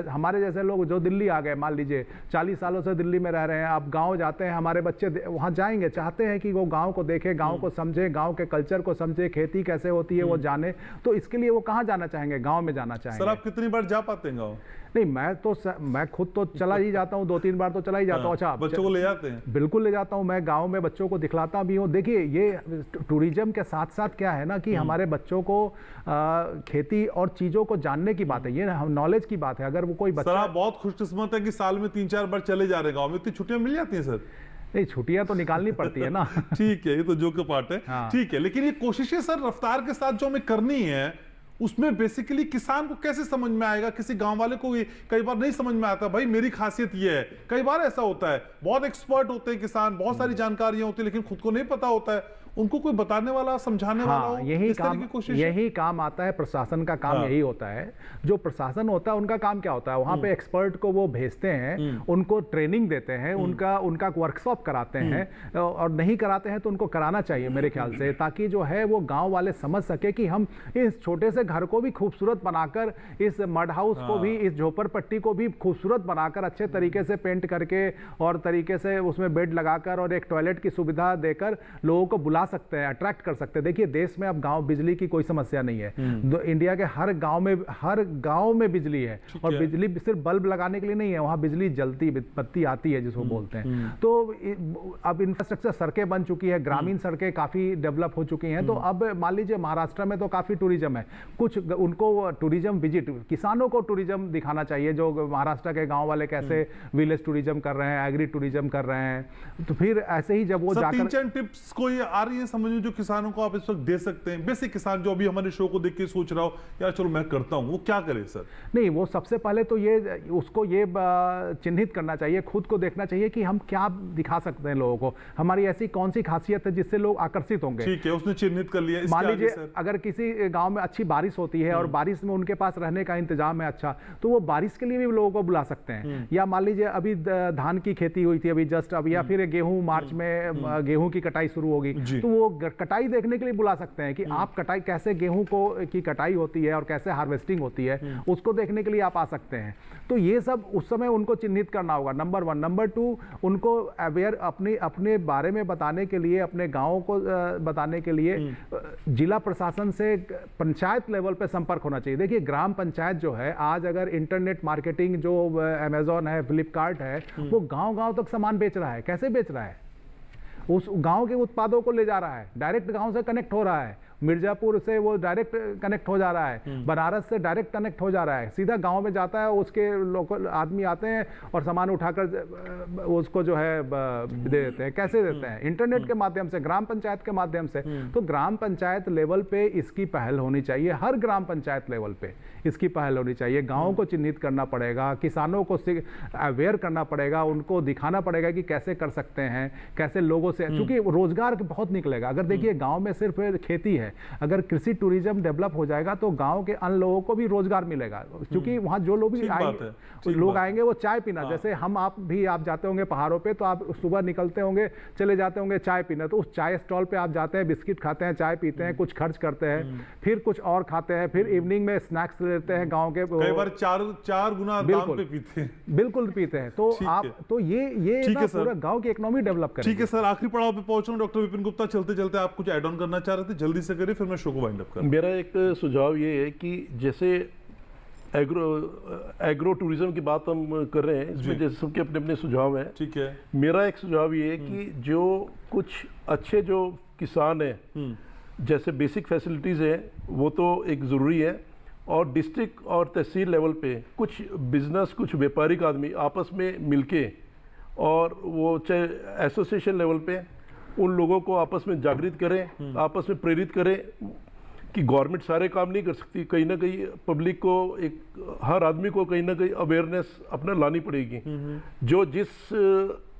हमारे जैसे लोग जो दिल्ली आ गए, मान लीजिए 40 सालों से दिल्ली में रह रहे हैं, अब गांव जाते हैं, हमारे बच्चे वहां जाएंगे, चाहते हैं कि वो गांव को देखे, गांव को समझे, गांव के कल्चर को समझे, खेती कैसे होती है वो जाने। तो इसके लिए वो कहां जाना चाहेंगे? गांव में जाना चाहेंगे। सर, आप कितनी बार जा पाते हैं गांव? नहीं, मैं खुद तो चला ही जाता हूं, 2-3 बार तो चला ही जाता हूं। अच्छा, बच्चों को ले जाते हैं? बिल्कुल ले जाता हूं, मैं गांव में बच्चों को दिखलाता भी हूं। देखिए, ये टूरिज्म के साथ साथ क्या है ना कि हमारे बच्चों को खेती और चीजों को जानने की बात है, ये नॉलेज की बात है। अगर वो कोई बच्चा, सर आप बहुत खुशकिस्मत है कि साल में 3-4 बार चले जा रहे हैं गाँव में। इतनी छुट्टियां मिल जाती हैं सर? नहीं, छुट्टियां तो निकालनी पड़ती है ना। ठीक है, ये तो जोक का पार्ट है। हाँ। ठीक है, लेकिन ये कोशिशें सर रफ्तार के साथ जो हमें करनी है, उसमें बेसिकली किसान को कैसे समझ में आएगा? किसी गांव वाले को कई बार नहीं समझ में आता, भाई मेरी खासियत ये है। कई बार ऐसा होता है, बहुत एक्सपर्ट होते हैं किसान, बहुत सारी जानकारियां होती है, लेकिन खुद को नहीं पता होता है, उनको कोई बताने वाला, समझाने वाला हो। यही काम आता है, प्रशासन का काम यही होता है। जो प्रशासन होता है उनका काम क्या होता है? वहां पे एक्सपर्ट को वो भेजते हैं, उनको ट्रेनिंग देते हैं, उनका वर्कशॉप कराते हैं, और नहीं कराते हैं तो उनको कराना चाहिए मेरे ख्याल से, ताकि जो है वो गांव वाले समझ सके कि हम इस छोटे से घर को भी खूबसूरत बनाकर, इस मड हाउस को भी, इस झोपड़पट्टी को भी खूबसूरत बनाकर, अच्छे तरीके से पेंट करके और तरीके से उसमें बेड लगाकर और एक टॉयलेट की सुविधा देकर लोगों को बुला सकते हैं, अट्रैक्ट कर सकते हैं। देखिए, देश में अब गांव बिजली की कोई समस्या नहीं है। इंडिया के हर गांव में बिजली है, और बिजली सिर्फ बल्ब लगाने के लिए नहीं है, वहां बिजली जलती, बत्ती आती है जिसको बोलते हैं। तो अब इंफ्रास्ट्रक्चर, सड़कें बन चुकी है, ग्रामीण सड़कें काफी डेवलप हो चुकी हैं। तो अब मान लीजिए महाराष्ट्र में तो काफी टूरिज्म है, कुछ उनको टूरिज्म विजिट, किसानों को टूरिज्म दिखाना चाहिए, जो महाराष्ट्र के गाँव वाले कैसे विलेज टूरिज्म कर रहे हैं, एग्री टूरिज्म कर रहे हैं। तो फिर ऐसे ही जब वो जाकर 3-4 टिप्स कोई आ रही है समझ में जो किसानों को आप इस वक्त दे सकते हैं? बेसिक किसान जो अभी हमारे शो को देख के सोच रहा हो यार चलो मैं करता हूं, वो क्या करे सर? नहीं, वो सबसे पहले तो उसको ये चिन्हित करना चाहिए, खुद को देखना चाहिए कि हम क्या दिखा सकते हैं लोगों को, हमारी ऐसी कौन सी खासियत है जिससे लोग आकर्षित होंगे। ठीक है, उसने चिन्हित कर लिया। मान लीजिए अगर किसी गांव में अच्छी बारिश होती है और बारिश में उनके पास रहने का इंतजाम है अच्छा, तो वो बारिश के लिए भी लोगों को बुला सकते हैं। या मान लीजिए अभी धान की खेती हुई थी अभी जस्ट अभी, या फिर गेहूं, मार्च में गेहूं की कटाई शुरू होगी, तो वो कटाई देखने के लिए बुला सकते हैं कि आप कटाई कैसे, गेहूं की कटाई होती है और कैसे हार्वेस्टिंग होती है, उसको देखने के लिए आप आ सकते हैं। तो ये सब उस समय उनको चिन्हित करना होगा, नंबर 1। नंबर 2, उनको अवेयर, अपने बारे में बताने के लिए, अपने गाँव को बताने के लिए जिला प्रशासन से पंचायत लेवल पे संपर्क होना चाहिए। देखिए, ग्राम पंचायत जो है आज, अगर इंटरनेट मार्केटिंग जो अमेजॉन है, फ्लिपकार्ट है, वो गांव-गांव तक सामान बेच रहा है। कैसे बेच रहा है? उस गांव के उत्पादों को ले जा रहा है, डायरेक्ट गांव से कनेक्ट हो रहा है, मिर्जापुर से वो डायरेक्ट कनेक्ट हो जा रहा है, बनारस से डायरेक्ट कनेक्ट हो जा रहा है, सीधा गांव में जाता है, उसके लोकल आदमी आते हैं और सामान उठाकर उसको जो है दे देते हैं। कैसे देते हैं? इंटरनेट के माध्यम से, ग्राम पंचायत के माध्यम से। तो ग्राम पंचायत लेवल पे इसकी पहल होनी चाहिए, हर ग्राम पंचायत लेवल पे इसकी पहल होनी चाहिए। गाँवों को चिन्हित करना पड़ेगा, किसानों को अवेयर करना पड़ेगा, उनको दिखाना पड़ेगा कि कैसे कर सकते हैं, कैसे लोगों से, क्योंकि रोजगार बहुत निकलेगा। अगर देखिए गांव में सिर्फ खेती है, अगर कृषि टूरिज्म डेवलप हो जाएगा तो गांव के अन्य लोगों को भी रोजगार मिलेगा, क्योंकि वहां जो लोग भी आएंगे वो चाय पीना, जैसे हम आप जाते होंगे पहाड़ों पे, तो आप सुबह निकलते होंगे, चले जाते होंगे चाय पीना, तो उस चाय स्टॉल पे आप जाते हैं, बिस्किट खाते हैं, चाय पीते हैं, कुछ खर्च करते हैं, फिर कुछ और खाते हैं, फिर इवनिंग में स्नैक्स लेते हैं गाँव के, कई बार चार गुना दाम पे पीते हैं। बिल्कुल पीते हैं। तो आप तो ये पूरा गांव की इकोनॉमी डेवलप करेंगे। ठीक है सर, आखिरी पड़ाव पे पहुंच रहा हूं। डॉक्टर विपिन गुप्ता, चलते चलते आप कुछ ऐड ऑन करना चाह रहे थे, जल्दी से करिए, फिर मैं शो को वाइंड अप करूं। मेरा एक सुझाव ये है कि जैसे एग्रो टूरिज्म की बात हम कर रहे हैं, इसमें जैसे सबके अपने अपने सुझाव हैं। ठीक है, मेरा एक सुझाव ये है कि जो कुछ अच्छे जो किसान हैं, जैसे बेसिक फैसिलिटीज़ हैं, वो तो एक ज़रूरी है, और डिस्ट्रिक्ट और तहसील लेवल पे कुछ बिजनेस, कुछ व्यापारिक आदमी आपस में मिलके, और वो चाहे एसोसिएशन लेवल पे उन लोगों को आपस में जागृत करें, आपस में प्रेरित करें कि गवर्नमेंट सारे काम नहीं कर सकती, कहीं ना कहीं पब्लिक को, एक हर आदमी को कहीं ना कहीं अवेयरनेस अपना लानी पड़ेगी। जो जिस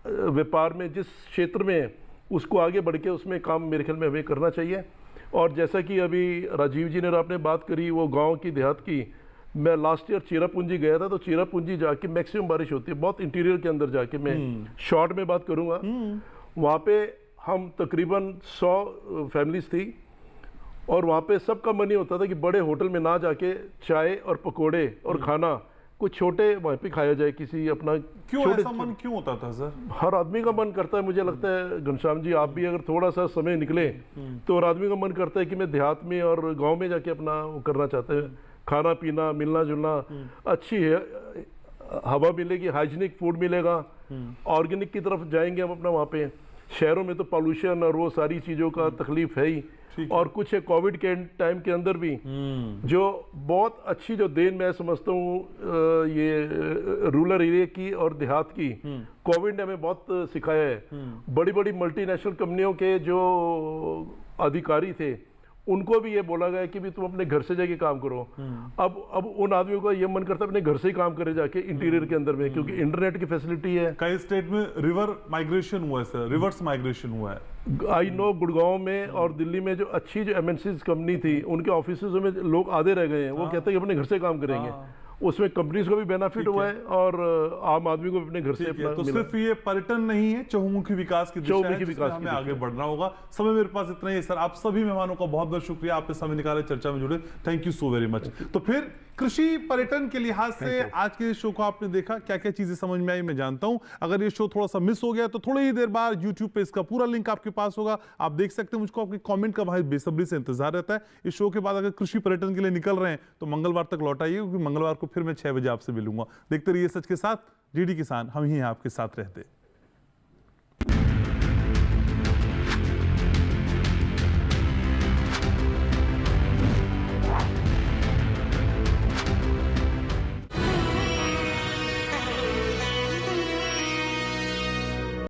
व्यापार में, जिस क्षेत्र में है, उसको आगे बढ़ के उसमें काम मेरे ख्याल में हमें करना चाहिए। और जैसा कि अभी राजीव जी ने आपने बात करी वो गांव की, देहात की, मैं लास्ट ईयर चेरापूंजी गया था, तो चेरापूंजी जाके मैक्सिमम बारिश होती है, बहुत इंटीरियर के अंदर जाके, मैं शॉर्ट में बात करूंगा, वहाँ पे हम तकरीबन 100 फैमिलीज थी, और वहाँ पे सबका मन ये होता था कि बड़े होटल में ना जाके चाय और पकोड़े और खाना कुछ छोटे वहाँ पे खाया जाए, किसी अपना। क्यों ऐसा मन क्यों होता था सर? हर आदमी का मन करता है, मुझे लगता है घनश्याम जी, आप भी अगर थोड़ा सा समय निकले तो हर आदमी का मन करता है कि मैं देहात में और गांव में जाके अपना वो करना चाहते हैं, खाना पीना, मिलना जुलना, अच्छी है हवा मिलेगी, हाइजीनिक फूड मिलेगा, ऑर्गेनिक की तरफ जाएंगे हम अपना। वहाँ पे शहरों में तो पॉल्यूशन और वो सारी चीज़ों का तकलीफ है ही, और कुछ है कोविड के टाइम के अंदर भी जो बहुत अच्छी जो देन मैं समझता हूँ ये रूरल एरिया की और देहात की, कोविड ने हमें बहुत सिखाया है। बड़ी बड़ी मल्टीनेशनल कंपनियों के जो अधिकारी थे उनको भी ये बोला गया कि भी तुम अपने घर से जाके काम करो। अब उन आदमियों का ये मन करता है अपने घर से ही काम करे जाके इंटीरियर के अंदर में, क्योंकि इंटरनेट की फैसिलिटी है। कई स्टेट में रिवर माइग्रेशन हुआ है सर, रिवर्स माइग्रेशन हुआ है। आई नो गुड़गांव में और दिल्ली में जो अच्छी जो एमएनसीज कंपनी थी, उनके ऑफिस में लोग आधे रह गए हैं। वो कहते हैं कि अपने घर से काम करेंगे, उसमें कंपनीज को भी बेनिफिट हुआ है और आम आदमी को भी अपने घर से अपना तो सिर्फ ये पर्यटन नहीं है, चहुमुखी विकास की दिशा है, जिसमें हमें आगे बढ़ना होगा। समय मेरे पास इतना ही है सर। आप सभी मेहमानों का बहुत बहुत शुक्रिया, आपने समय निकाले, चर्चा में जुड़े, thank you so very much. तो फिर कृषि पर्यटन के लिहाज से आज के शो को आपने देखा, क्या क्या चीजें समझ में आई मैं जानता हूं। अगर ये शो थोड़ा सा मिस हो गया तो थोड़ी ही देर बाद YouTube पे इसका पूरा लिंक आपके पास होगा, आप देख सकते हैं। मुझको आपके कमेंट का भाई बेसब्री से इंतजार रहता है। इस शो के बाद अगर कृषि पर्यटन के लिए निकल रहे हैं तो मंगलवार तक लौट आइए, क्योंकि मंगलवार को फिर मैं 6 बजे आपसे मिलूंगा। देखते रहिए सच के साथ, डीडी किसान, हम ही हैं आपके साथ रहते।